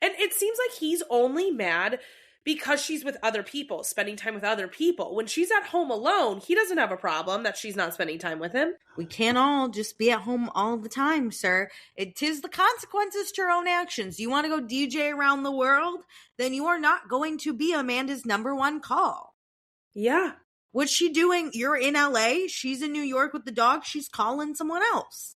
And it seems like he's only mad because she's with other people, spending time with other people. When she's at home alone, he doesn't have a problem that she's not spending time with him. We can't all just be at home all the time, sir. It is the consequences to your own actions. You want to go DJ around the world? Then you are not going to be Amanda's number one call. Yeah. What's she doing? You're in LA. She's in New York with the dog. She's calling someone else.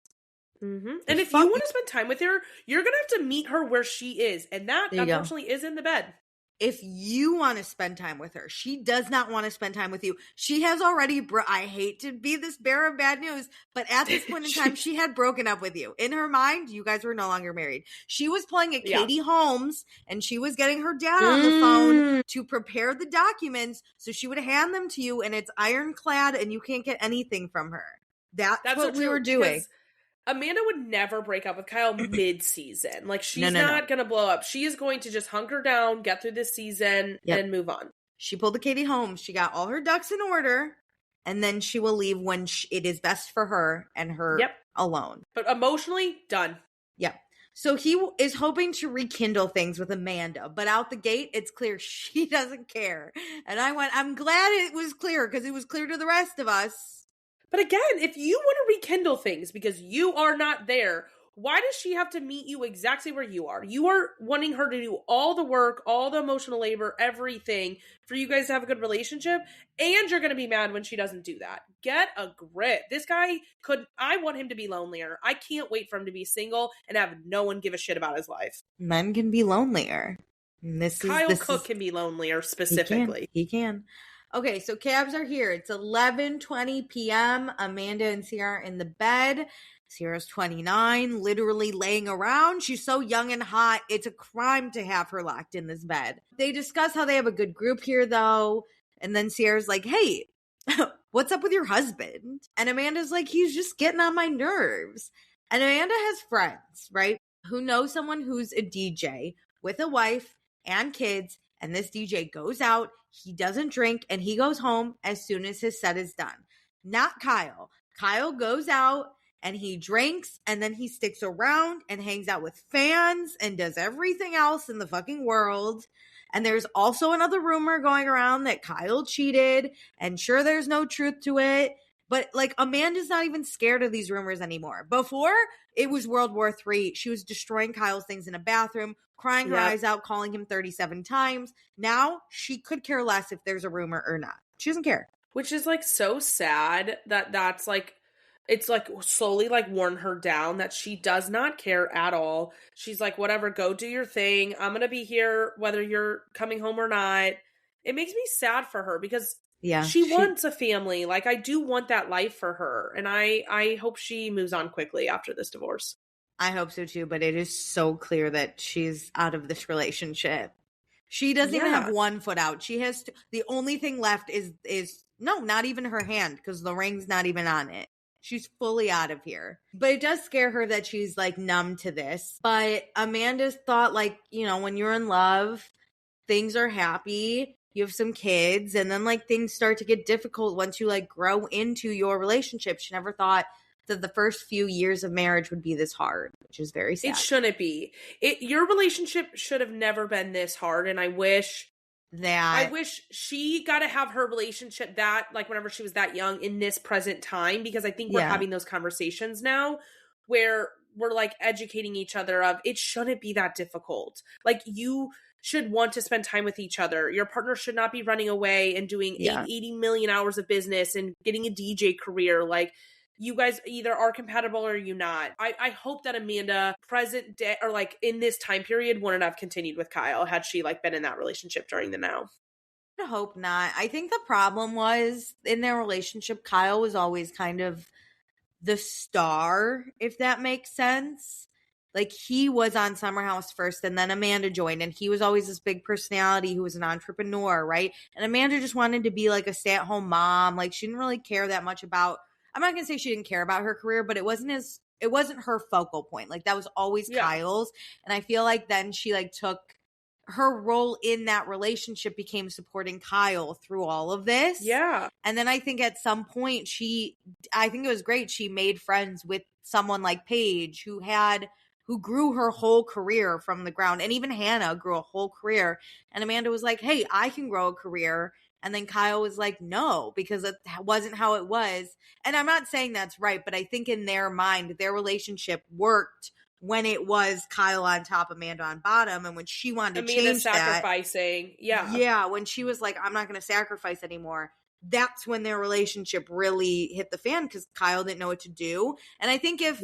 Mm-hmm. And if you want to spend time with her, you're going to have to meet her where she is. And that, unfortunately, is in the bed. If you want to spend time with her, she does not want to spend time with you. She has already, I hate to be this bearer of bad news, but at this point in time, she had broken up with you. In her mind, you guys were no longer married. She was playing at Katie Holmes, and she was getting her dad on the phone to prepare the documents, so she would hand them to you, and it's ironclad, and you can't get anything from her. That's what we were doing. Amanda would never break up with Kyle mid-season. Like, she's not going to blow up. She is going to just hunker down, get through this season, and move on. She pulled the Katie Holmes. She got all her ducks in order, and then she will leave when it is best for her and her alone. But emotionally, done. Yep. So he is hoping to rekindle things with Amanda, but out the gate, it's clear she doesn't care. And I'm glad it was clear because it was clear to the rest of us. But again, if you want to rekindle things because you are not there, why does she have to meet you exactly where you are? You are wanting her to do all the work, all the emotional labor, everything for you guys to have a good relationship, and you're going to be mad when she doesn't do that. Get a grip. This guy I want him to be lonelier. I can't wait for him to be single and have no one give a shit about his life. Men can be lonelier. Kyle Cook can be lonelier specifically. He can. Okay, so cabs are here. It's 11:20 p.m. Amanda and Sierra are in the bed. Sierra's 29, literally laying around. She's so young and hot. It's a crime to have her locked in this bed. They discuss how they have a good group here, though. And then Sierra's like, hey, what's up with your husband? And Amanda's like, he's just getting on my nerves. And Amanda has friends, right, who know someone who's a DJ with a wife and kids. And this DJ goes out, he doesn't drink, and he goes home as soon as his set is done. Not Kyle. Kyle goes out, and he drinks, and then he sticks around and hangs out with fans and does everything else in the fucking world. And there's also another rumor going around that Kyle cheated, and sure, there's no truth to it. But like, Amanda's not even scared of these rumors anymore. Before, it was World War III. She was destroying Kyle's things in a bathroom, crying her eyes out, calling him 37 times. Now, she could care less if there's a rumor or not. She doesn't care. Which is like so sad that's like, it's like slowly like worn her down, that she does not care at all. She's like, whatever, go do your thing. I'm going to be here whether you're coming home or not. It makes me sad for her because she wants a family. Like, I do want that life for her. And I hope she moves on quickly after this divorce. I hope so too, but it is so clear that she's out of this relationship. She doesn't even have one foot out. She has the only thing left is no, not even her hand, because the ring's not even on it. She's fully out of here. But it does scare her that she's like numb to this. But Amanda's thought, like, you know, when you're in love, things are happy, you have some kids, and then like things start to get difficult once you like grow into your relationship. She never thought that the first few years of marriage would be this hard, which is very sad. It shouldn't be. Your relationship should have never been this hard, and I wish she got to have her relationship that, like, whenever she was that young in this present time, because I think we're having those conversations now where we're like educating each other of it shouldn't be that difficult. Like, you should want to spend time with each other. Your partner should not be running away and doing 80 million hours of business and getting a DJ career. Like, you guys either are compatible or you not. I hope that Amanda, present day, or like in this time period, wouldn't have continued with Kyle had she like been in that relationship during the now. I hope not. I think the problem was in their relationship, Kyle was always kind of the star, if that makes sense. Like, he was on Summer House first, and then Amanda joined, and he was always this big personality who was an entrepreneur, right? And Amanda just wanted to be like a stay-at-home mom. Like, she didn't really care that much about, I'm not going to say she didn't care about her career, but it wasn't her focal point. Like, that was always Kyle's. And I feel like then she like took her role in that relationship, became supporting Kyle through all of this. Yeah. And then I think at some point I think it was great. She made friends with someone like Paige who grew her whole career from the ground. And even Hannah grew a whole career. And Amanda was like, hey, I can grow a career. And then Kyle was like, no, because it wasn't how it was. And I'm not saying that's right, but I think in their mind, their relationship worked when it was Kyle on top, Amanda on bottom. And when she wanted to change sacrificing. Yeah, when she was like, I'm not going to sacrifice anymore, that's when their relationship really hit the fan, because Kyle didn't know what to do. And I think if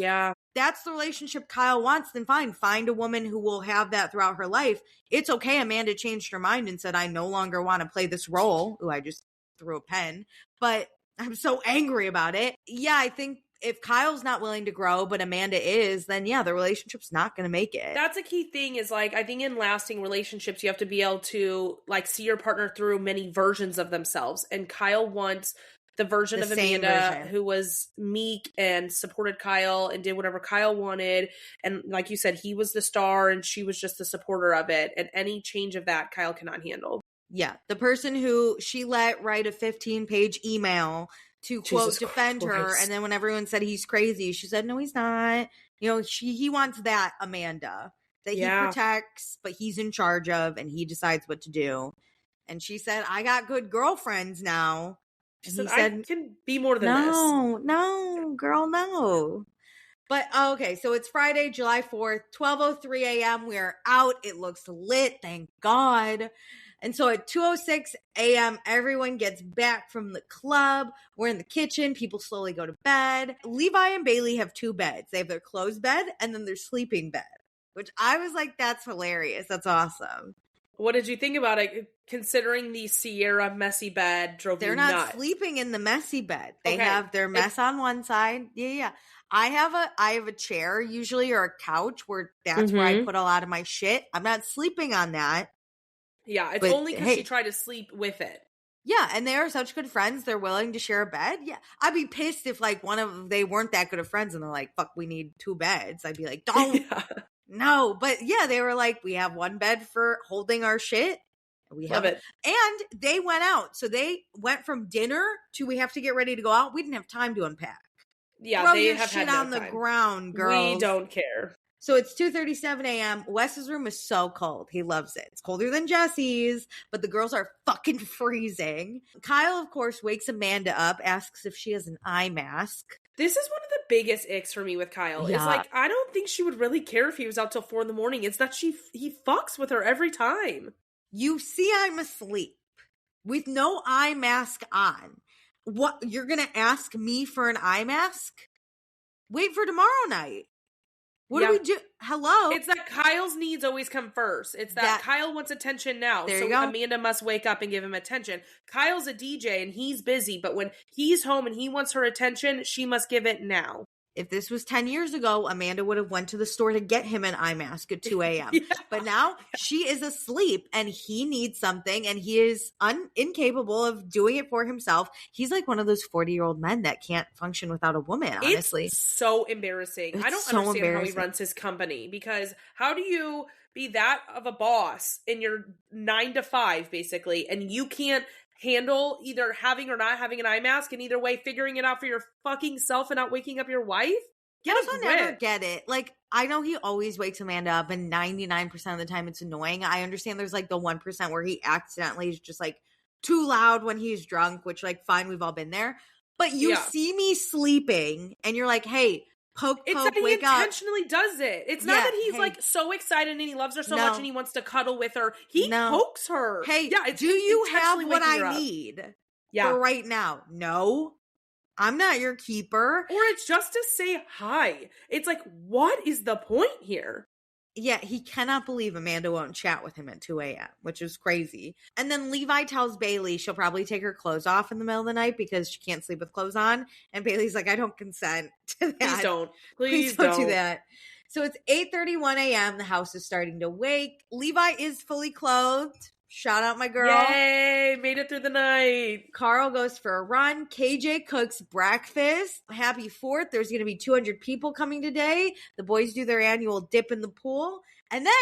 that's the relationship Kyle wants, then fine. Find a woman who will have that throughout her life. It's okay. Amanda changed her mind and said, I no longer want to play this role. Ooh, I just threw a pen. But I'm so angry about it. Yeah, I think if Kyle's not willing to grow, but Amanda is, then the relationship's not going to make it. That's a key thing, is like, I think in lasting relationships, you have to be able to like see your partner through many versions of themselves. And Kyle wants the version of Amanda who was meek and supported Kyle and did whatever Kyle wanted. And like you said, he was the star and she was just the supporter of it. And any change of that, Kyle cannot handle. Yeah. The person who she let write a 15-page email to quote defend her, and then when everyone said he's crazy, she said no, he's not. You know, he wants that Amanda that he protects, but he's in charge of, and he decides what to do. And she said, I got good girlfriends now. She said, I can be more than this. No, girl, no. But okay, so it's Friday, July 4th, 12:03 a.m. We're out. It looks lit, thank God. And so at 2:06 a.m., everyone gets back from the club. We're in the kitchen. People slowly go to bed. Levi and Bailey have two beds. They have their closed bed and then their sleeping bed, which I was like, that's hilarious. That's awesome. What did you think about it, considering the Sierra messy bed drove you nuts? They're not sleeping in the messy bed. They have their mess on one side. Yeah. I have a chair usually, or a couch, where that's where I put a lot of my shit. I'm not sleeping on that. Yeah, it's only because she tried to sleep with it. Yeah, and they are such good friends. They're willing to share a bed. Yeah, I'd be pissed if like they weren't that good of friends and they're like, fuck, we need two beds. I'd be like, don't. No, but yeah, they were like, we have one bed for holding our shit. Love it. And they went out. So they went from dinner to we have to get ready to go out. We didn't have time to unpack. Yeah, throw they your have shit had on no the time. ground, girls. We don't care. So it's 2:37 a.m. Wes's room is so cold. He loves it. It's colder than Jesse's, but the girls are fucking freezing. Kyle, of course, wakes Amanda up, asks if she has an eye mask. This is one of the biggest icks for me with Kyle. Yeah. It's like, I don't think she would really care if he was out till 4 a.m. It's that he fucks with her every time. You see I'm asleep with no eye mask on. What, you're gonna ask me for an eye mask? Wait for tomorrow night. What do we do? Hello? It's that Kyle's needs always come first. It's that Kyle wants attention now. There so you go. Amanda must wake up and give him attention. Kyle's a DJ and he's busy, but when he's home and he wants her attention, she must give it now. If this was 10 years ago, Amanda would have went to the store to get him an eye mask at 2 a.m. Yeah. But now she is asleep and he needs something and he is incapable of doing it for himself. He's like one of those 40-year-old men that can't function without a woman, honestly. It's so embarrassing. I don't understand how he runs his company, because how do you be that of a boss in your 9 to 5, basically, and you can't handle either having or not having an eye mask, and either way figuring it out for your fucking self and not waking up your wife? I also never get it. Like, I know he always wakes Amanda up, and 99% of the time it's annoying. I understand there's like the 1% where he accidentally is just like too loud when he's drunk, which, like, fine, we've all been there. But you see me sleeping and you're like, hey, poke, it's that he wake intentionally up. Does it. It's not that he's like so excited and he loves her so much and he wants to cuddle with her. He pokes her. Hey, do you have what I need for right now? No, I'm not your keeper. Or it's just to say hi. It's like, what is the point here? Yeah, he cannot believe Amanda won't chat with him at 2 a.m., which is crazy. And then Levi tells Bailey she'll probably take her clothes off in the middle of the night because she can't sleep with clothes on. And Bailey's like, I don't consent to that. Please don't. Please don't do that. So it's 8:31 a.m. The house is starting to wake. Levi is fully clothed. Shout out my girl. Yay, made it through the night. Carl goes for a run. KJ cooks breakfast. Happy 4th. There's going to be 200 people coming today. The boys do their annual dip in the pool. And then,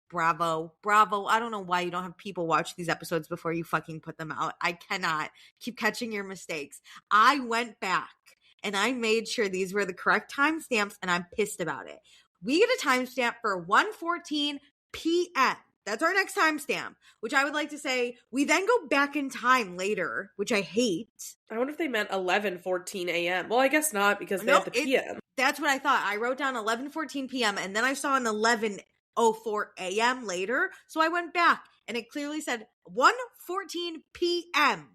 bravo. I don't know why you don't have people watch these episodes before you fucking put them out. I cannot. Keep catching your mistakes. I went back and I made sure these were the correct timestamps, and I'm pissed about it. We get a timestamp for 1:14 p.m. That's our next timestamp, which I would like to say we then go back in time later, which I hate. I wonder if they meant 11:14 a.m. Well, I guess not, because they have the p.m. That's what I thought. I wrote down 11:14 p.m. and then I saw an 11:04 a.m. later. So I went back and it clearly said 1:14 p.m.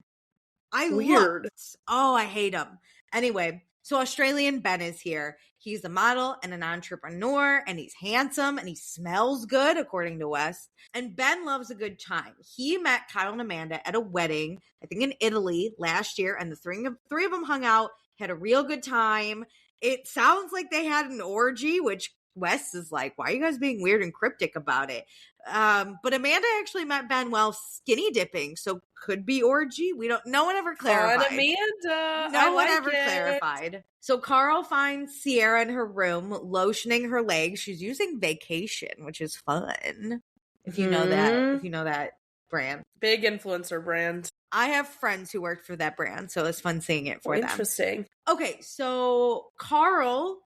Weird. Oh, I hate him. Anyway, so Australian Ben is here. He's a model and an entrepreneur, and he's handsome and he smells good, according to Wes. And Ben loves a good time. He met Kyle and Amanda at a wedding, I think in Italy last year, and the three of them hung out, had a real good time. It sounds like they had an orgy, which Wes is like, why are you guys being weird and cryptic about it? But Amanda actually met Ben while skinny dipping, so could be orgy. No one ever clarified. Amanda. No one ever clarified. So Carl finds Sierra in her room, lotioning her legs. She's using Vacation, which is fun. If you know that brand. Big influencer brand. I have friends who worked for that brand, so it's fun seeing it for them. Interesting. Okay, so Carl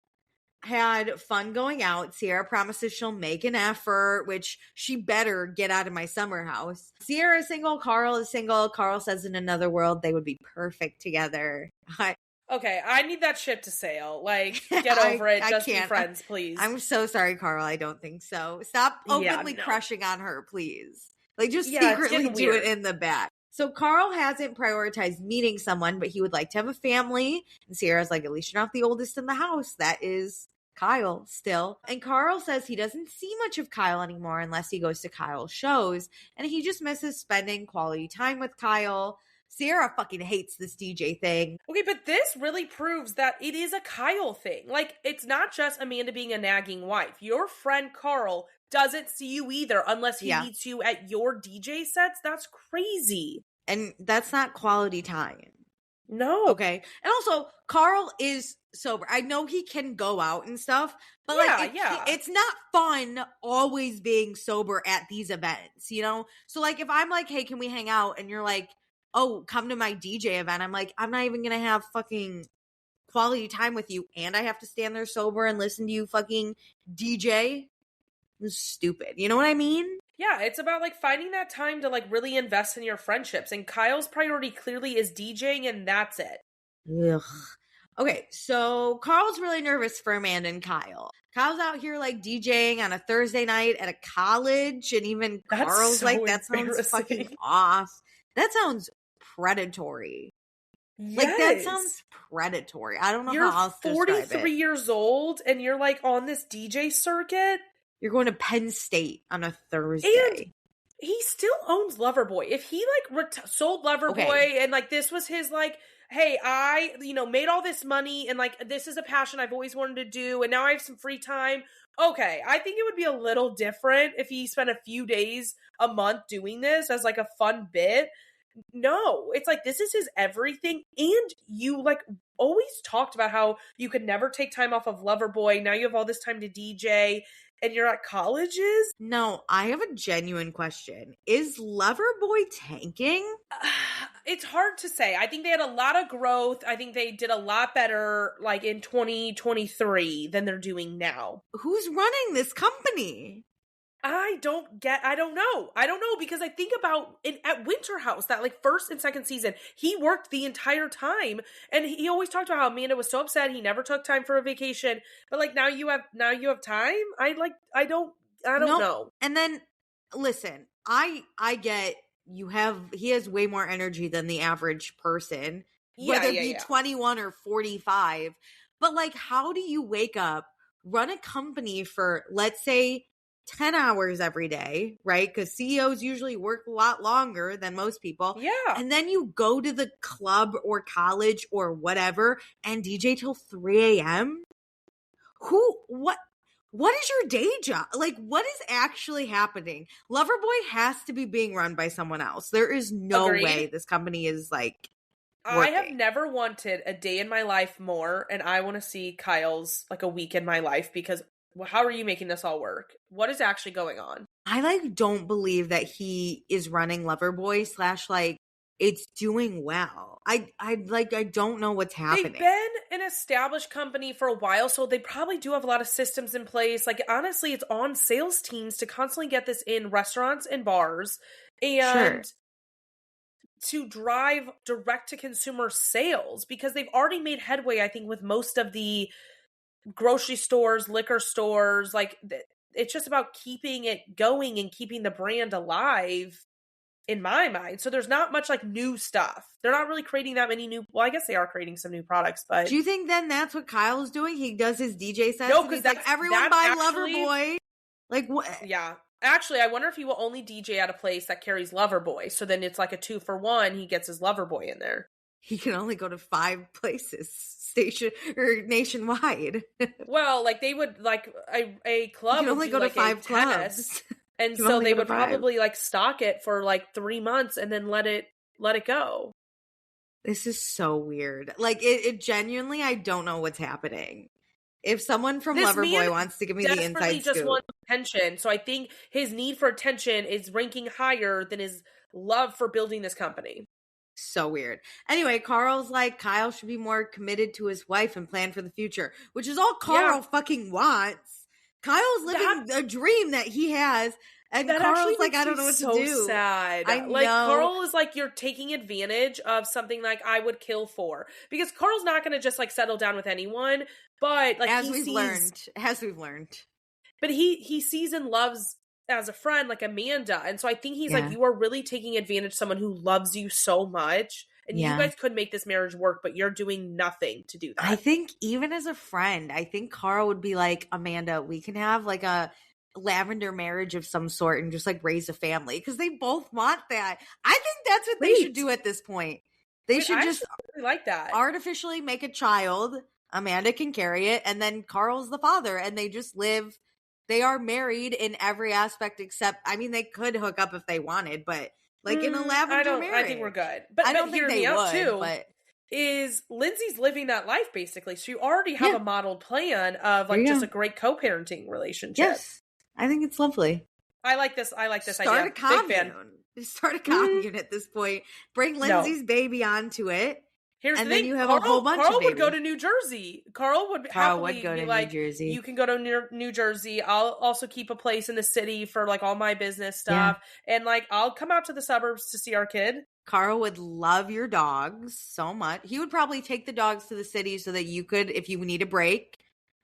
had fun going out. Sierra promises she'll make an effort, which she better get out of my summer house. Sierra is single. Carl is single. Carl says in another world they would be perfect together. Okay, I need that ship to sail. Like, get over it. Just be friends, please. I'm so sorry, Carl. I don't think so. Stop openly crushing on her, please. Like, just secretly do it in the back. So Carl hasn't prioritized meeting someone, but he would like to have a family. And Sierra's like, at least you're not the oldest in the house. That is Kyle still. And Carl says he doesn't see much of Kyle anymore unless he goes to Kyle's shows. And he just misses spending quality time with Kyle. Sierra fucking hates this DJ thing. Okay, but this really proves that it is a Kyle thing. Like, it's not just Amanda being a nagging wife. Your friend Carl doesn't see you either unless he meets you at your DJ sets. That's crazy. And that's not quality time. No. Okay. And also, Carl is sober. I know he can go out and stuff, but it's not fun always being sober at these events, you know? So, like, if I'm like, hey, can we hang out? And you're like, oh, come to my DJ event. I'm like, I'm not even going to have fucking quality time with you and I have to stand there sober and listen to you fucking DJ. This is stupid. You know what I mean? Yeah, it's about like finding that time to like really invest in your friendships. And Kyle's priority clearly is DJing, and that's it. Ugh. Okay, so Carl's really nervous for Amanda and Kyle. Kyle's out here like DJing on a Thursday night at a college, and even Carl's like, that sounds fucking off. That sounds predatory. Yes. Like, that sounds predatory. I don't know how else to describe it. You're 43 years old, and you're like on this DJ circuit. You're going to Penn State on a Thursday. And he still owns Loverboy. If he like sold Loverboy and like this was his like, hey, I, made all this money and like this is a passion I've always wanted to do and now I have some free time. Okay, I think it would be a little different if he spent a few days a month doing this as like a fun bit. No, it's like this is his everything. And you like always talked about how you could never take time off of Loverboy. Now you have all this time to DJ. And you're at colleges? No, I have a genuine question. Is Loverboy tanking? It's hard to say. I think they had a lot of growth. I think they did a lot better like in 2023 than they're doing now. Who's running this company? I don't know because I think about at Winter House, that like first and second season, he worked the entire time and he always talked about how Amanda was so upset he never took time for a vacation. But like now you have time. I don't know. And then listen, I get he has way more energy than the average person, whether it be 21 or 45. But like, how do you wake up, run a company for, let's say, 10 hours every day, right? Because CEOs usually work a lot longer than most people. Yeah. And then you go to the club or college or whatever and DJ till 3 a.m.? What is your day job? Like, what is actually happening? Loverboy has to be being run by someone else. There is no way this company is like working. I have never wanted a day in my life more, and I want to see Kyle's like a week in my life because how are you making this all work? What is actually going on? I like don't believe that he is running Loverboy / like it's doing well. I don't know what's happening. They've been an established company for a while, so they probably do have a lot of systems in place. Like honestly, it's on sales teams to constantly get this in restaurants and bars and to drive direct to consumer sales because they've already made headway, I think, with most of the grocery stores, liquor stores. Like it's just about keeping it going and keeping the brand alive in my mind. So there's not much like new stuff. They're not really creating that many well, I guess they are creating some new products, but do you think then that's what Kyle's doing? He does his DJ sets. No, because like everyone buy Loverboy. Like what? Yeah. Actually, I wonder if he will only DJ at a place that carries Loverboy. So then it's like a 2-for-1. He gets his Loverboy in there. He can only go to 5 places nationwide. Well, like they would like a club would only go like to 5 clubs. And so they would probably like stock it for like 3 months and then let it go. This is so weird. Like it genuinely, I don't know what's happening. If someone from Loverboy wants to give me the inside scoop. Just wants attention. So I think his need for attention is ranking higher than his love for building this company. So weird. Anyway, Carl's like, Kyle should be more committed to his wife and plan for the future, which is all Carl fucking wants. Kyle's living a dream that he has, and Carl's like, I don't know what to do. Sad. I know. Like, Carl is like, you're taking advantage of something like I would kill for. Because Carl's not going to just like settle down with anyone, but like as we've learned. But he sees and loves as a friend like Amanda, and so I think he's like, you are really taking advantage of someone who loves you so much, and you guys could make this marriage work, but you're doing nothing to do that. I think even as a friend, I think Carl would be like, Amanda, we can have like a lavender marriage of some sort and just like raise a family, because they both want that. I think that's what they should do at this point. They should just really like that, artificially make a child. Amanda can carry it, and then Carl's the father, and they just live. They are married in every aspect except, I mean, they could hook up if they wanted, but like in a lavender marriage. I think we're good. But I don't think they would, too, but is Lindsay's living that life basically. So you already have a modeled plan of like just a great co-parenting relationship. Yes. I think it's lovely. I like this idea. Start a commune. Start a commune at this point. Bring Lindsay's baby onto it. Here's and the then thing. you have a whole bunch Carl of would go babies. to New Jersey. Carl would happily go be to like, New Jersey. you can go to New Jersey. I'll also keep a place in the city for like all my business stuff. Yeah. And like, I'll come out to the suburbs to see our kid. Carl would love your dogs so much. He would probably take the dogs to the city so that you could, if you need a break,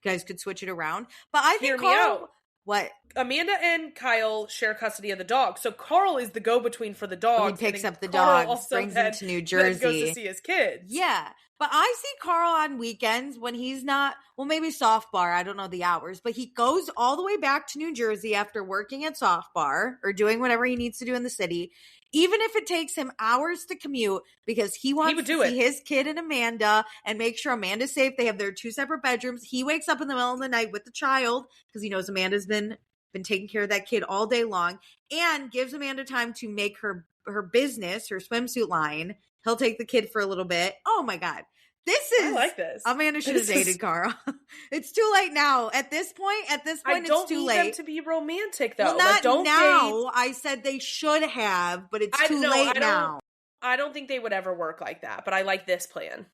you guys could switch it around. But I think Carl... Hear me out. What? Amanda and Kyle share custody of the dog. So Carl is the go-between for the dogs. He picks up the dogs, brings them to New Jersey. Goes to see his kids. Yeah. But I see Carl on weekends when he's not, well, maybe Soft Bar. I don't know the hours. But he goes all the way back to New Jersey after working at Soft Bar or doing whatever he needs to do in the city. Even if it takes him hours to commute because he wants to see his kid and Amanda and make sure Amanda's safe. They have their 2 separate bedrooms. He wakes up in the middle of the night with the child because he knows Amanda's been taking care of that kid all day long and gives Amanda time to make her business, her swimsuit line. He'll take the kid for a little bit. Oh my God. I like this. Amanda should have dated Carl. It's too late now. At this point, it's too late. I don't need them to be romantic, though. Well, not don't now. Date. I said they should have, but it's too late now. I don't think they would ever work like that, but I like this plan.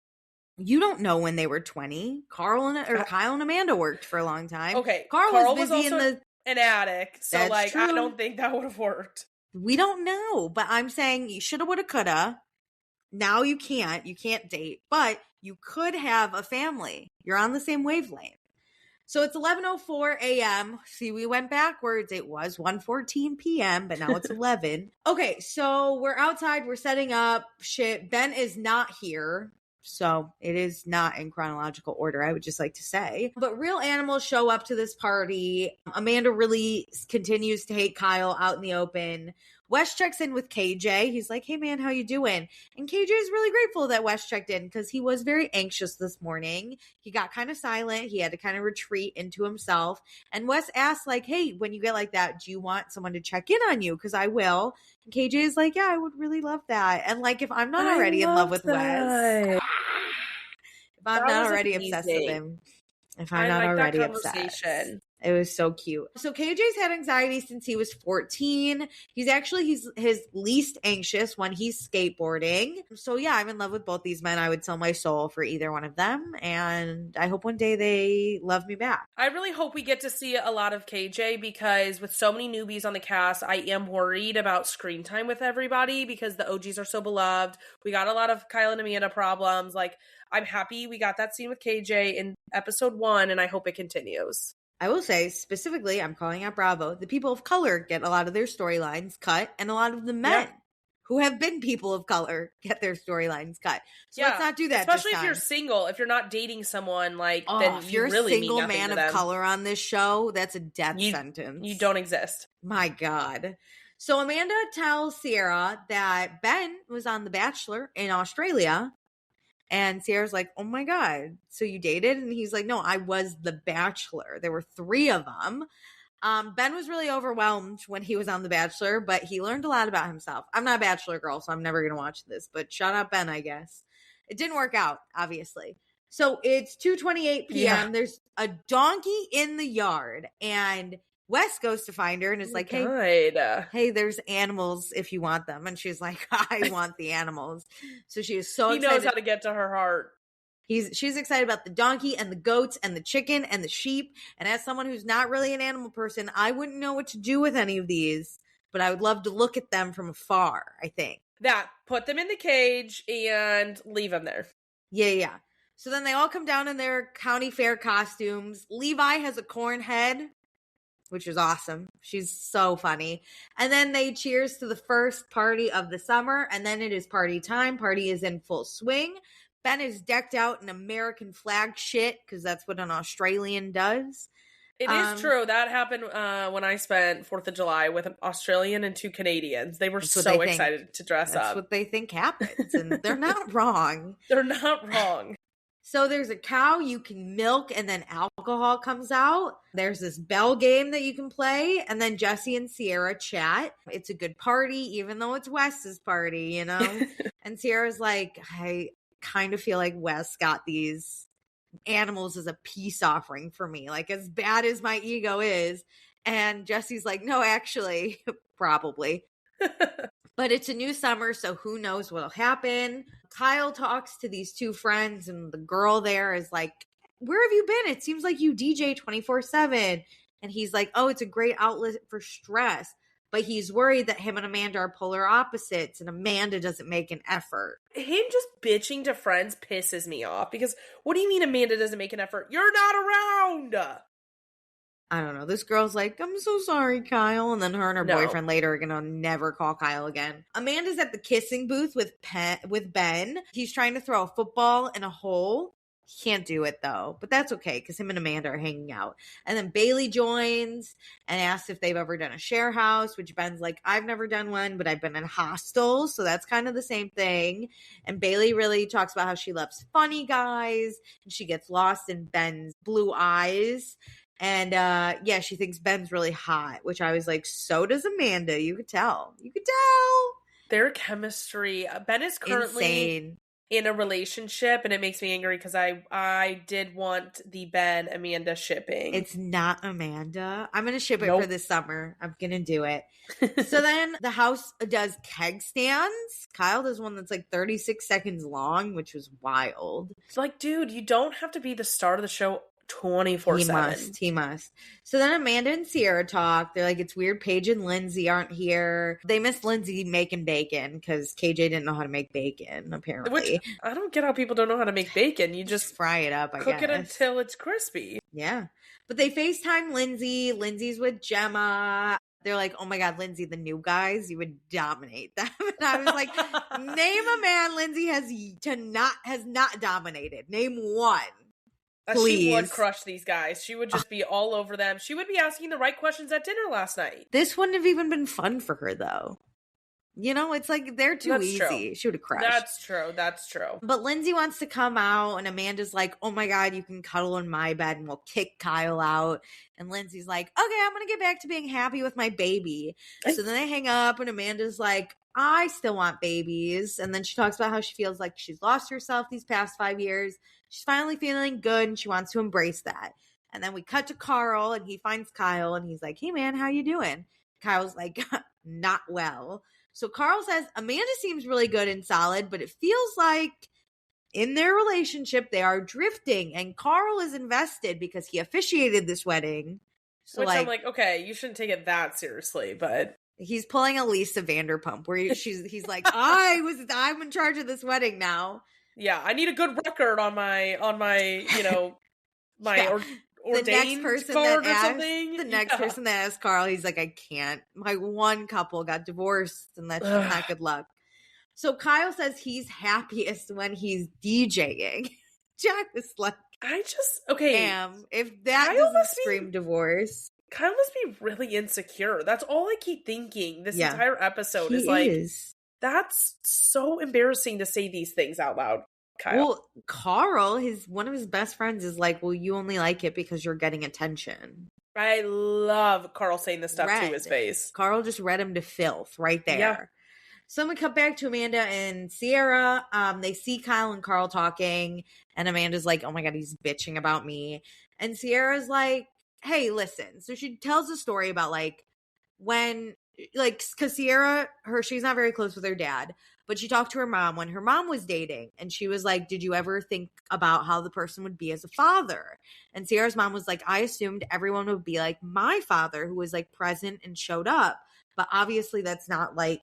You don't know when they were 20. Kyle and Amanda worked for a long time. Okay. Carl was busy in an addict, so like true. I don't think that would have worked. We don't know, but I'm saying you shoulda, woulda, coulda. Now you can't date, but you could have a family. You're on the same wavelength. So it's 11:04 a.m. See, we went backwards. It was 1:14 p.m., but now it's 11. Okay, so we're outside. We're setting up shit. Ben is not here. So it is not in chronological order, I would just like to say. But real animals show up to this party. Amanda really continues to hate Kyle out in the open. Wes checks in with KJ. He's like, hey, man, how you doing? And KJ is really grateful that Wes checked in because he was very anxious this morning. He got kind of silent. He had to kind of retreat into himself. And Wes asked, like, hey, when you get like that, do you want someone to check in on you? Because I will. And KJ is like, yeah, I would really love that. And like, if I'm not already in love with Wes, if I'm not already obsessed with him, if I'm not already obsessed. It was so cute. So KJ's had anxiety since he was 14. He's his least anxious when he's skateboarding. So yeah, I'm in love with both these men. I would sell my soul for either one of them. And I hope one day they love me back. I really hope we get to see a lot of KJ because with so many newbies on the cast, I am worried about screen time with everybody because the OGs are so beloved. We got a lot of Kyle and Amanda problems. Like, I'm happy we got that scene with KJ in episode 1 and I hope it continues. I will say, specifically, I'm calling out Bravo, the people of color get a lot of their storylines cut, and a lot of the men who have been people of color get their storylines cut. So let's not do that. Especially if you're single, if you're not dating someone, like, then if you're really a single man of color on this show, that's a death sentence. You don't exist. My God. So Amanda tells Sierra that Ben was on The Bachelor in Australia. And Sierra's like, oh my God, so you dated? And he's like, no, I was the Bachelor. There were 3 of them. Ben was really overwhelmed when he was on The Bachelor, but he learned a lot about himself. I'm not a Bachelor girl, so I'm never going to watch this, but shout out Ben, I guess. It didn't work out, obviously. So it's 2:28 p.m. Yeah. There's a donkey in the yard, and Wes goes to find her and is like, hey, there's animals if you want them. And she's like, I want the animals. So she is so excited. He knows how to get to her heart. She's excited about the donkey and the goats and the chicken and the sheep. And as someone who's not really an animal person, I wouldn't know what to do with any of these, but I would love to look at them from afar, I think. Put them in the cage and leave them there. Yeah. So then they all come down in their county fair costumes. Levi has a corn head, which is awesome. She's so funny. And then they cheers to the first party of the summer, and then it is party time. Party is in full swing. Ben is decked out in American flag shit, because that's what an Australian does. It is true. That happened when I spent 4th of July with an Australian and 2 Canadians. They were so excited to dress up. That's what they think happens, and they're not wrong. They're not wrong. So there's a cow you can milk and then alcohol comes out. There's this bell game that you can play. And then Jesse and Sierra chat. It's a good party, even though it's Wes's party, you know? And Sierra's like, I kind of feel like Wes got these animals as a peace offering for me. Like, as bad as my ego is. And Jesse's like, no, actually, probably. But it's a new summer, so who knows what'll happen. Kyle talks to these two friends, and the girl there is like, where have you been? It seems like you DJ 24/7. And he's like, oh, it's a great outlet for stress. But he's worried that him and Amanda are polar opposites, and Amanda doesn't make an effort. Him just bitching to friends pisses me off, because what do you mean Amanda doesn't make an effort? You're not around! I don't know. This girl's like, I'm so sorry, Kyle. And then her and her boyfriend later are going to never call Kyle again. Amanda's at the kissing booth with Ben. He's trying to throw a football in a hole. He can't do it, though. But that's okay, because him and Amanda are hanging out. And then Bailey joins and asks if they've ever done a share house, which Ben's like, I've never done one, but I've been in hostels. So that's kind of the same thing. And Bailey really talks about how she loves funny guys. And she gets lost in Ben's blue eyes. And yeah, she thinks Ben's really hot, which I was like, so does Amanda. You could tell. You could tell. Their chemistry. Ben is currently in a relationship, and it makes me angry because I did want the Ben-Amanda shipping. It's not Amanda. I'm going to ship it for this summer. I'm going to do it. So then the house does keg stands. Kyle does one that's like 36 seconds long, which was wild. It's like, dude, you don't have to be the star of the show 24/7. He must. So then Amanda and Sierra talk. They're like, it's weird Paige and Lindsay aren't here. They miss Lindsay making bacon because KJ didn't know how to make bacon, apparently. Which, I don't get how people don't know how to make bacon. You just fry it up, I guess. Cook it until it's crispy. Yeah. But they FaceTime Lindsay. Lindsay's with Gemma. They're like, oh my God, Lindsay, the new guys, you would dominate them. And I was like, name a man Lindsay has not dominated. Name one. Please. She would crush these guys. She would just be all over them. She would be asking the right questions at dinner last night. This wouldn't have even been fun for her, though. You know, it's like they're too easy. True. She would have crushed. That's true. But Lindsay wants to come out, and Amanda's like, oh my God, you can cuddle in my bed, and we'll kick Kyle out. And Lindsay's like, okay, I'm going to get back to being happy with my baby. So then they hang up, and Amanda's like, I still want babies. And then she talks about how she feels like she's lost herself these past 5 years. She's finally feeling good, and she wants to embrace that. And then we cut to Carl, and he finds Kyle, and he's like, hey, man, how you doing? Kyle's like, not well. So Carl says, Amanda seems really good and solid, but it feels like in their relationship, they are drifting. And Carl is invested because he officiated this wedding. So I'm like, okay, you shouldn't take it that seriously, but... He's pulling a Lisa Vanderpump where he's like, I'm in charge of this wedding now. Yeah, I need a good record on my my ordained card or something. The next person that asks Carl, he's like, I can't. My one couple got divorced, and that's just not good luck. So Kyle says he's happiest when he's DJing. Jack was like, damn, if that Kyle doesn't scream divorce. Kyle must be really insecure. That's all I keep thinking this entire episode is like, that's so embarrassing to say these things out loud, Kyle. Well, Carl, one of his best friends is like, well, you only like it because you're getting attention. I love Carl saying this stuff to his face. Carl just read him to filth right there. Yeah. So I'm going to cut back to Amanda and Sierra. They see Kyle and Carl talking, and Amanda's like, oh my God, he's bitching about me. And Sierra's like, hey, listen. So she tells a story about like when, like, because Sierra, she's not very close with her dad, but she talked to her mom when her mom was dating. And she was like, did you ever think about how the person would be as a father? And Sierra's mom was like, I assumed everyone would be like my father, who was like present and showed up. But obviously that's not like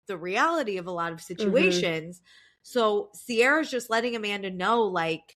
the reality of a lot of situations. So Sierra's just letting Amanda know, like,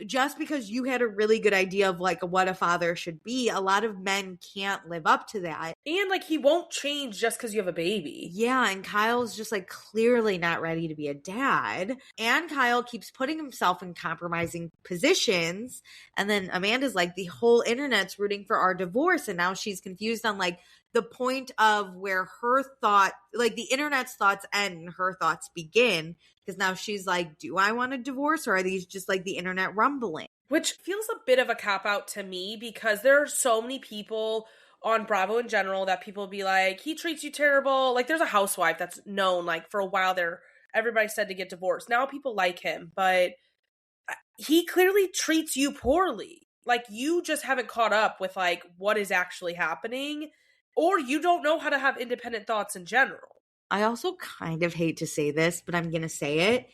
just because you had a really good idea of like what a father should be, a lot of men can't live up to that. And like, he won't change just because you have a baby. Yeah. And Kyle's just like clearly not ready to be a dad. And Kyle keeps putting himself in compromising positions. And then Amanda's like, the whole internet's rooting for our divorce. And now she's confused on like the point of where her thought, like the internet's thoughts end and her thoughts begin. Because now she's like, do I want a divorce, or are these just like the internet rumbling? Which feels a bit of a cop-out to me, because there are so many people on Bravo in general that people be like, he treats you terrible. Like, there's a housewife that's known, like, for a while there, everybody said to get divorced. Now people like him, but he clearly treats you poorly. Like, you just haven't caught up with, like, what is actually happening, or you don't know how to have independent thoughts in general. I also kind of hate to say this, but I'm going to say it.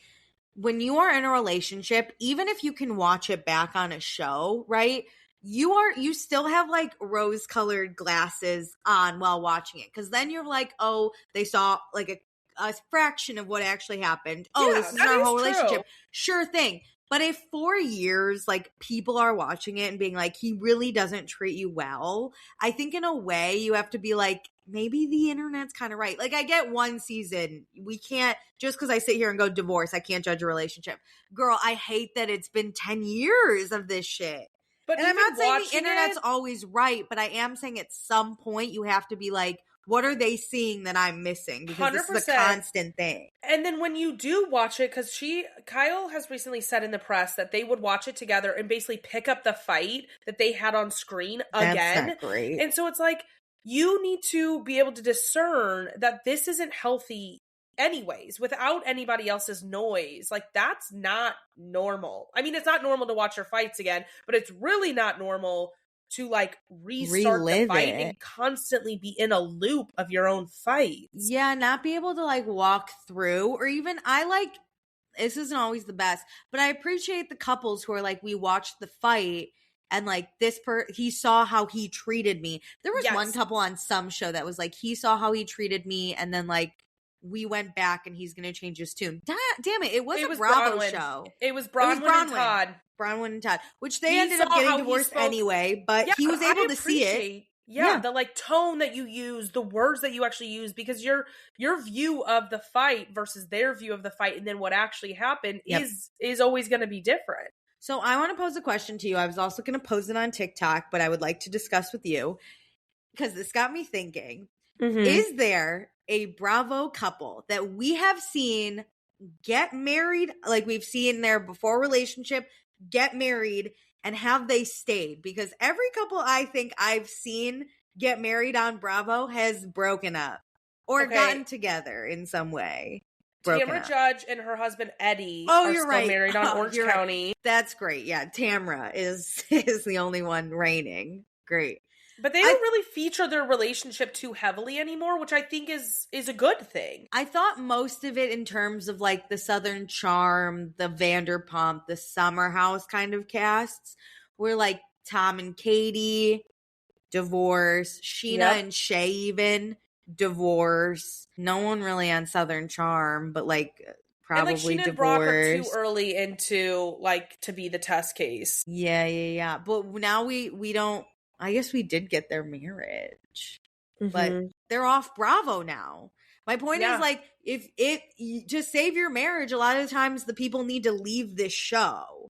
when you are in a relationship, even if you can watch it back on a show, right? You still have like rose-colored glasses on while watching it. Cause then you're like, oh, they saw like a fraction of what actually happened. Oh, Yeah, this is our whole relationship. Sure thing. But if for years, like, people are watching it and being like, he really doesn't treat you well, I think in a way you have to be like, maybe the internet's kind of right. Like, I get one season. We can't, just because I sit here and go divorce, I can't judge a relationship. Girl, I hate that it's been 10 years of this shit. But and I'm not saying the internet's always right, but I am saying at some point you have to be like, what are they seeing that I'm missing? Because 100%. This is a constant thing. And then when you do watch it, because Kyle has recently said in the press that they would watch it together and basically pick up the fight that they had on screen again. That's not great. And so it's like, you need to be able to discern that this isn't healthy anyways, without anybody else's noise. Like, that's not normal. I mean, it's not normal to watch your fights again, but it's really not normal to like restart the fight and constantly be in a loop of your own fights. Yeah, not be able to like walk through, or even this isn't always the best, but I appreciate the couples who are like, we watched the fight and like he saw how he treated me. There was one couple on some show that was like, he saw how he treated me and then like we went back and he's going to change his tune. Damn it. It was a Bravo show. It was Bronwyn and Todd. Bronwyn and Todd, which they ended up getting divorced anyway, but he was able to see it. Yeah, the like tone that you use, the words that you actually use, because your view of the fight versus their view of the fight and then what actually happened is always going to be different. So I want to pose a question to you. I was also going to pose it on TikTok, but I would like to discuss with you because this got me thinking. Mm-hmm. Is there a Bravo couple that we have seen get married, like we've seen their before relationship, get married, and have they stayed? Because every couple I think I've seen get married on Bravo has broken up or gotten together in some way. Tamra Judge and her husband Eddie are still married on Orange County. Right. That's great. Yeah, Tamra is the only one reigning. Great. But they don't really feature their relationship too heavily anymore, which I think is a good thing. I thought most of it in terms of like the Southern Charm, the Vanderpump, the Summer House kind of casts were like Tom and Katie, divorce, Sheena and Shay even, divorce. No one really on Southern Charm, but like probably and, like, Sheena divorced. Brought her too early into like to be the test case. Yeah. But now we don't. I guess we did get their marriage, but they're off Bravo now. My point is like, if to save your marriage, a lot of the times the people need to leave this show.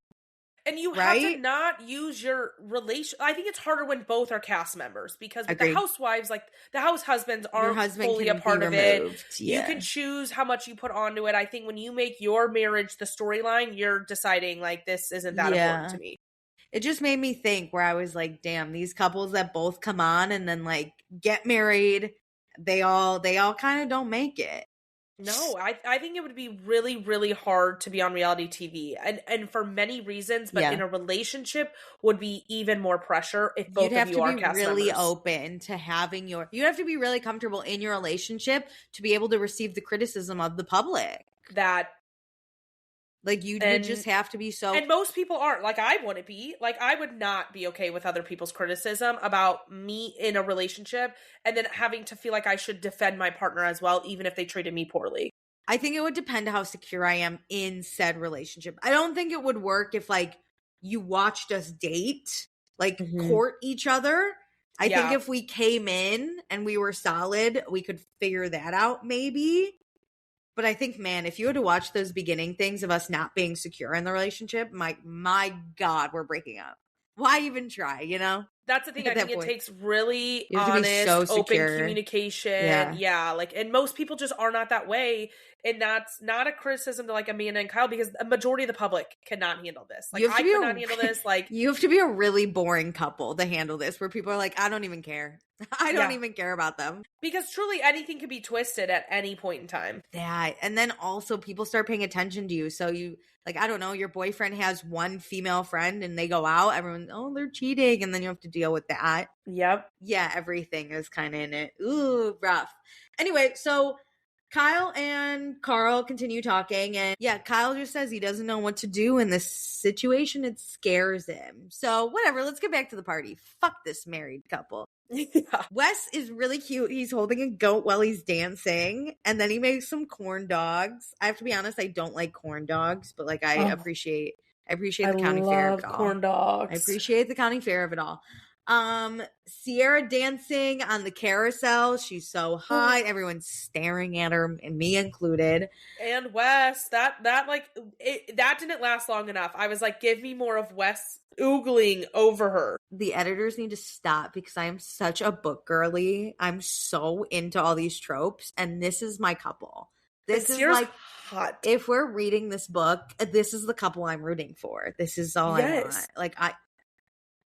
And you have to not use your relation. I think it's harder when both are cast members because with the housewives, like the house husbands aren't fully a part of it. Yeah. You can choose how much you put onto it. I think when you make your marriage the storyline, you're deciding like, this isn't that important to me. It just made me think where I was like, damn, these couples that both come on and then like get married, they all kind of don't make it. No, I think it would be really, really hard to be on reality TV and for many reasons, but in a relationship would be even more pressure if both of you are cast members. You'd have to be really open to having you have to be really comfortable in your relationship to be able to receive the criticism of the public. Like, you would just have to be so... And most people aren't. Like, I wouldn't be. Like, I would not be okay with other people's criticism about me in a relationship and then having to feel like I should defend my partner as well, even if they treated me poorly. I think it would depend how secure I am in said relationship. I don't think it would work if, like, you watched us date, like, court each other. I think if we came in and we were solid, we could figure that out, maybe. But I think, man, if you had to watch those beginning things of us not being secure in the relationship, my God, we're breaking up. Why even try, you know? That's the thing. I think it takes really honest, open communication. Yeah. Like, and most people just are not that way. And that's not a criticism to like Amanda and Kyle because a majority of the public cannot handle this. Like, I could not handle this. Like, you have to be a really boring couple to handle this where people are like, I don't even care. I don't even care about them. Because truly anything can be twisted at any point in time. Yeah. And then also people start paying attention to you. So you, like, I don't know, your boyfriend has one female friend and they go out, everyone, oh, they're cheating. And then you have to deal with that. Yep. Yeah. Everything is kind of in it. Ooh, rough. Anyway, so Kyle and Carl continue talking, and yeah, Kyle just says he doesn't know what to do in this situation. It scares him. So whatever, let's get back to the party. Fuck this married couple. Yeah. Wes is really cute. He's holding a goat while he's dancing, and then he makes some corn dogs. I have to be honest, I don't like corn dogs, but like I appreciate the county fair of it all. Corn dogs. I appreciate the county fair of it all. Sierra dancing on the carousel. She's so high. Everyone's staring at her, and me included. And Wes, that didn't last long enough. I was like, give me more of Wes oogling over her. The editors need to stop because I am such a book girly. I'm so into all these tropes, and this is my couple. This is like hot. If we're reading this book, this is the couple I'm rooting for. This is all I want. Like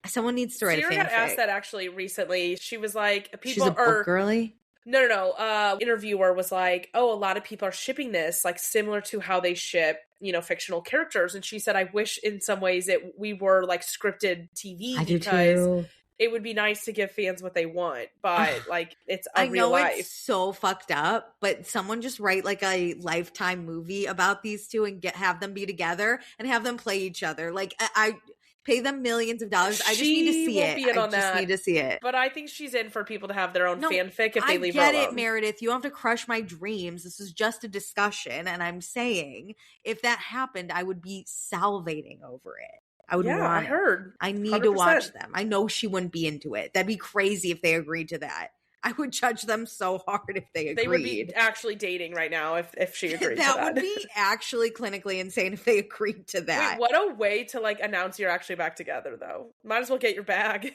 someone needs to write a fanfic. Sierra got asked that actually recently. She was like, she's a book girly? No. Interviewer was like, oh, a lot of people are shipping this, like similar to how they ship, fictional characters. And she said, I wish in some ways we were like scripted TV because it would be nice to give fans what they want. But like, it's real life. It's so fucked up, but someone just write like a Lifetime movie about these two and have them be together and have them play each other. Like I pay them millions of dollars. I just need to see it. Need to see it. But I think she's in for people to have their own fanfic if they leave her alone. I get it, Meredith. You don't have to crush my dreams. This is just a discussion. And I'm saying if that happened, I would be salivating over it. I would want I heard. I need 100%. To watch them. I know she wouldn't be into it. That'd be crazy if they agreed to that. I would judge them so hard if they agreed. They would be actually dating right now if she agreed to that. That would be actually clinically insane if they agreed to that. Wait, what a way to like announce you're actually back together though. Might as well get your bag.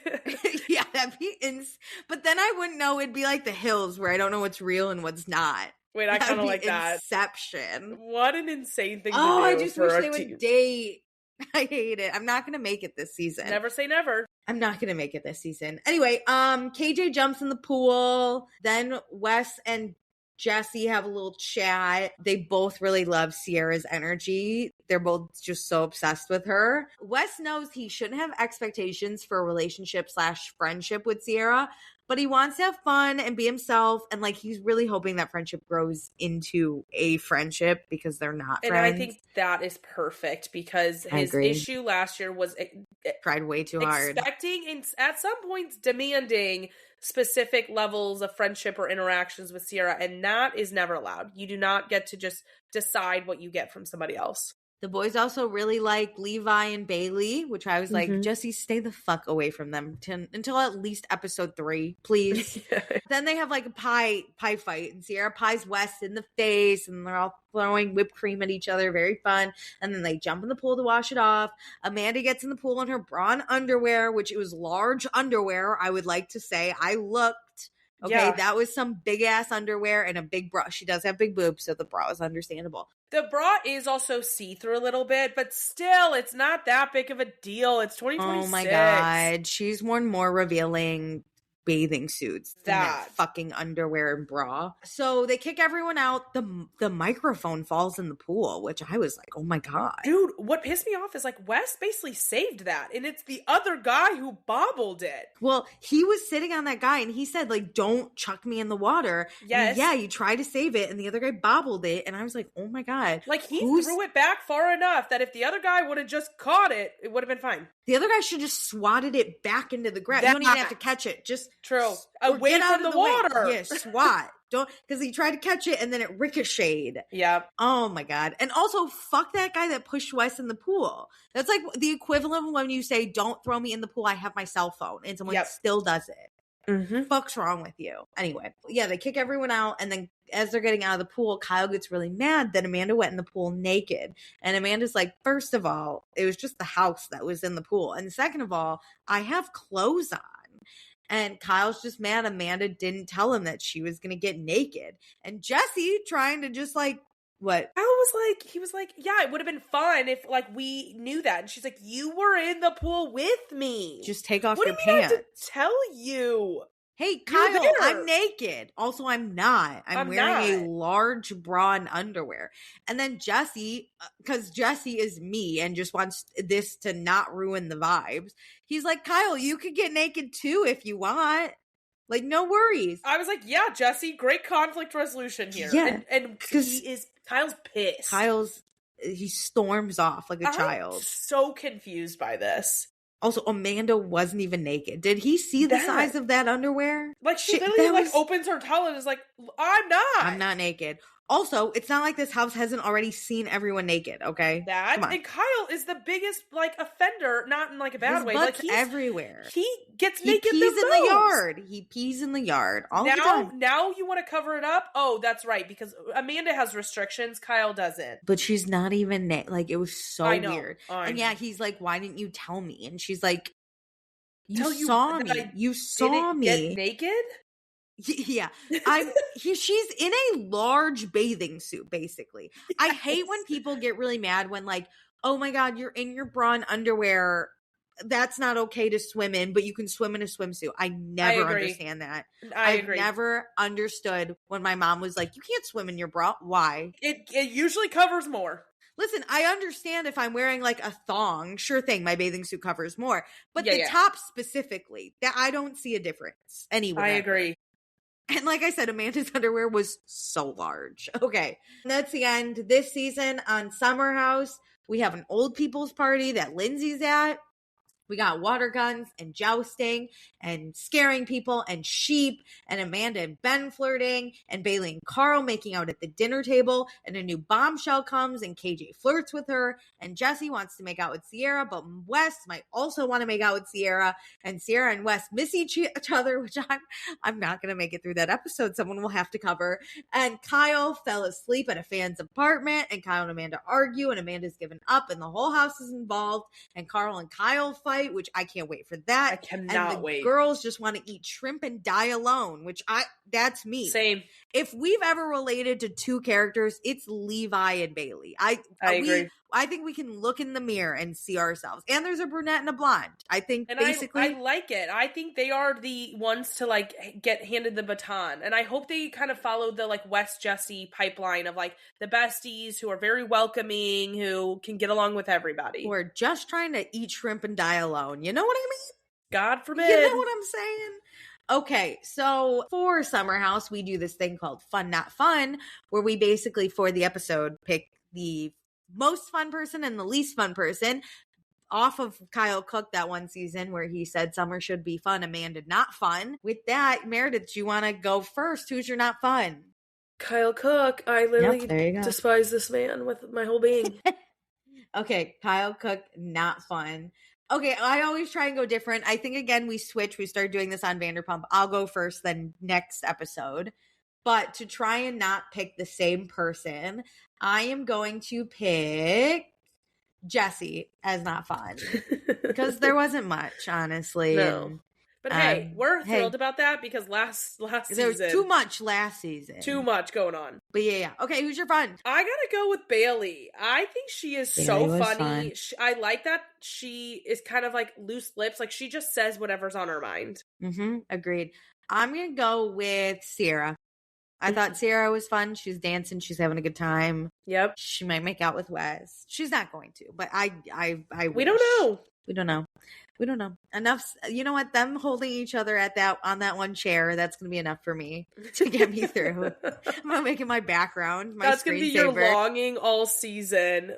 Yeah, that'd be but then I wouldn't know. It'd be like The Hills where I don't know what's real and what's not. Wait, I kind of like that. Inception. What an insane thing to do. I just wish they would date. I hate it. I'm not going to make it this season. Never say never. I'm not going to make it this season. Anyway, KJ jumps in the pool. Then Wes and Jesse have a little chat. They both really love Sierra's energy. They're both just so obsessed with her. Wes knows he shouldn't have expectations for a relationship / friendship with Sierra, but he wants to have fun and be himself. And like, he's really hoping that friendship grows into a friendship because they're not friends. And I think that is perfect because his issue last year was tried way too hard. Expecting and at some points demanding specific levels of friendship or interactions with Sierra. And that is never allowed. You do not get to just decide what you get from somebody else. The boys also really like Levi and Bailey, which I was like, Jesse, stay the fuck away from them until at least episode 3, please. Then they have like a pie fight, and Sierra pies Wes in the face, and they're all throwing whipped cream at each other. Very fun. And then they jump in the pool to wash it off. Amanda gets in the pool in her bra and underwear, which it was large underwear, I would like to say. I looked. Okay, that was some big ass underwear and a big bra. She does have big boobs, so the bra is understandable. The bra is also see-through a little bit, but still, it's not that big of a deal. It's 2026. Oh my God. She's worn more revealing bathing suits than that fucking underwear and bra. So they kick everyone out. The microphone falls in the pool, which I was like, oh my God. Dude, what pissed me off is like Wes basically saved that, and it's the other guy who bobbled it. Well, he was sitting on that guy and he said like, don't chuck me in the water. Yes. And you tried to save it and the other guy bobbled it, and I was like, oh my God. Like he threw it back far enough that if the other guy would have just caught it, it would have been fine. The other guy should just swatted it back into the ground. You don't even have to catch it. Just true. Away from the water. Yeah, swat. Don't, because he tried to catch it and then it ricocheted. Yep. Oh my God. And also, fuck that guy that pushed Wes in the pool. That's like the equivalent of when you say, don't throw me in the pool, I have my cell phone. And someone still does it. Fuck's wrong with you? Anyway, they kick everyone out, and then as they're getting out of the pool, Kyle gets really mad that Amanda went in the pool naked. And Amanda's like, first of all, it was just the house that was in the pool. And second of all, I have clothes on. And Kyle's just mad Amanda didn't tell him that she was going to get naked. And Jesse trying to just like, what? He was like, yeah, it would have been fun if like we knew that. And she's like, you were in the pool with me. Just take off your pants. What do you mean I have to tell you? Hey, Kyle, I'm naked. Also, I'm not. I'm wearing a large bra and underwear. And then Jesse, because Jesse is me and just wants this to not ruin the vibes, he's like, Kyle, you could get naked too if you want. Like, no worries. I was like, yeah, Jesse, great conflict resolution here. Yeah. And Kyle's pissed. He storms off like a child. I'm so confused by this. Also, Amanda wasn't even naked. Did he see the size of that underwear? Like, she literally opens her towel and is like, I'm not naked. Also, it's not like this house hasn't already seen everyone naked, okay? And Kyle is the biggest, offender, not in, a bad way. Butt's everywhere. He gets naked the most. He pees in the yard. He pees in the yard all the time. Now you want to cover it up? Oh, that's right, because Amanda has restrictions. Kyle doesn't. But she's not even, it was so weird. And yeah, he's like, why didn't you tell me? And she's like, you saw me. You saw me. Get naked? Yeah, she's in a large bathing suit, basically. Yes. I hate when people get really mad when oh my God, you're in your bra and underwear. That's not okay to swim in, but you can swim in a swimsuit. I never understand that. I agree. Never understood when my mom was like, you can't swim in your bra. Why? It usually covers more. Listen, I understand if I'm wearing a thong, sure thing, my bathing suit covers more. But the top specifically, that I don't see a difference anywhere. I agree. And like I said, Amanda's underwear was so large. Okay. And that's the end. This season on Summer House, we have an old people's party that Lindsay's at. We got water guns and jousting and scaring people and sheep and Amanda and Ben flirting and Bailey and Carl making out at the dinner table, and a new bombshell comes and KJ flirts with her, and Jesse wants to make out with Sierra, but Wes might also want to make out with Sierra, and Sierra and Wes miss each other, which I'm not going to make it through that episode. Someone will have to cover. And Kyle fell asleep at a fan's apartment, and Kyle and Amanda argue, and Amanda's given up, and the whole house is involved, and Carl and Kyle fight, which I can't wait for that. I cannot wait. Girls just want to eat shrimp and die alone, which that's me. Same. If we've ever related to two characters, it's Levi and Bailey. I agree. I think we can look in the mirror and see ourselves. And there's a brunette and a blonde. I think basically I like it. I think they are the ones to get handed the baton. And I hope they kind of follow the West Jesse pipeline of the besties who are very welcoming, who can get along with everybody. Who are just trying to eat shrimp and die alone. You know what I mean? God forbid. You know what I'm saying? Okay, so for Summer House, we do this thing called Fun Not Fun, where we basically, for the episode, pick the most fun person and the least fun person off of Kyle Cook that one season where he said summer should be fun, Amanda not fun. With that, Meredith, do you want to go first? Who's your not fun? Kyle Cook. I literally despise this man with my whole being. Okay, Kyle Cook, not fun. Okay, I always try and go different. I think, again, we switch. We started doing this on Vanderpump. I'll go first, then next episode. But to try and not pick the same person, I am going to pick Jesse as not fun. Because there wasn't much, honestly. No. And, but hey, we're thrilled about that because last season. There was too much last season. Too much going on. But yeah. Okay, who's your fun? I gotta go with Bailey. I think she is so funny. I like that she is kind of loose lips. She just says whatever's on her mind. Mm-hmm. Agreed. I'm gonna go with Sierra. I thought Sierra was fun. She's dancing. She's having a good time. Yep. She might make out with Wes. She's not going to, but I We don't know. We don't know. Enough. You know what? Them holding each other on that one chair, that's going to be enough for me to get me through. I'm going to make it my background. That's going to be your longing all season.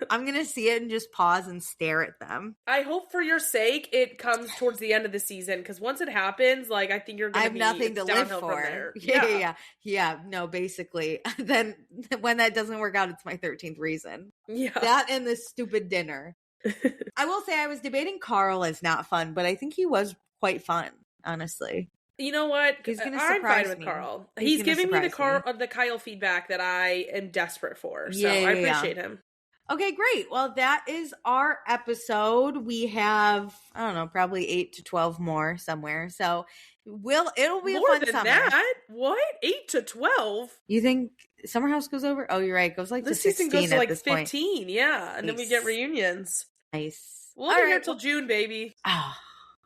I'm going to see it and just pause and stare at them. I hope for your sake it comes towards the end of the season, because once it happens, I think you're going to be nothing to live for. Yeah. No, basically, then when that doesn't work out, it's my 13th reason. Yeah. That and this stupid dinner. I will say I was debating Carl as not fun, but I think he was quite fun, honestly. You know what? I'm fine with Carl. He's giving me the Kyle feedback that I am desperate for. So I appreciate him. Okay, great. Well, that is our episode. We have, I don't know, probably 8 to 12 more somewhere. So it'll be more a fun than summer. That? What? 8 to 12? You think Summer House goes over? Oh, you're right. It goes to 16 season goes to 15. Point. Yeah. And then we get reunions. Nice. We'll be here till June, baby. Oh,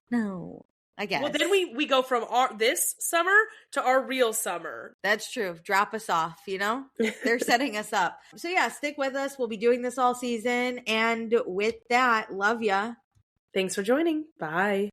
no. I guess. Well, then we go from this summer to our real summer. That's true. Drop us off, They're setting us up. So yeah, stick with us. We'll be doing this all season. And with that, love ya. Thanks for joining. Bye.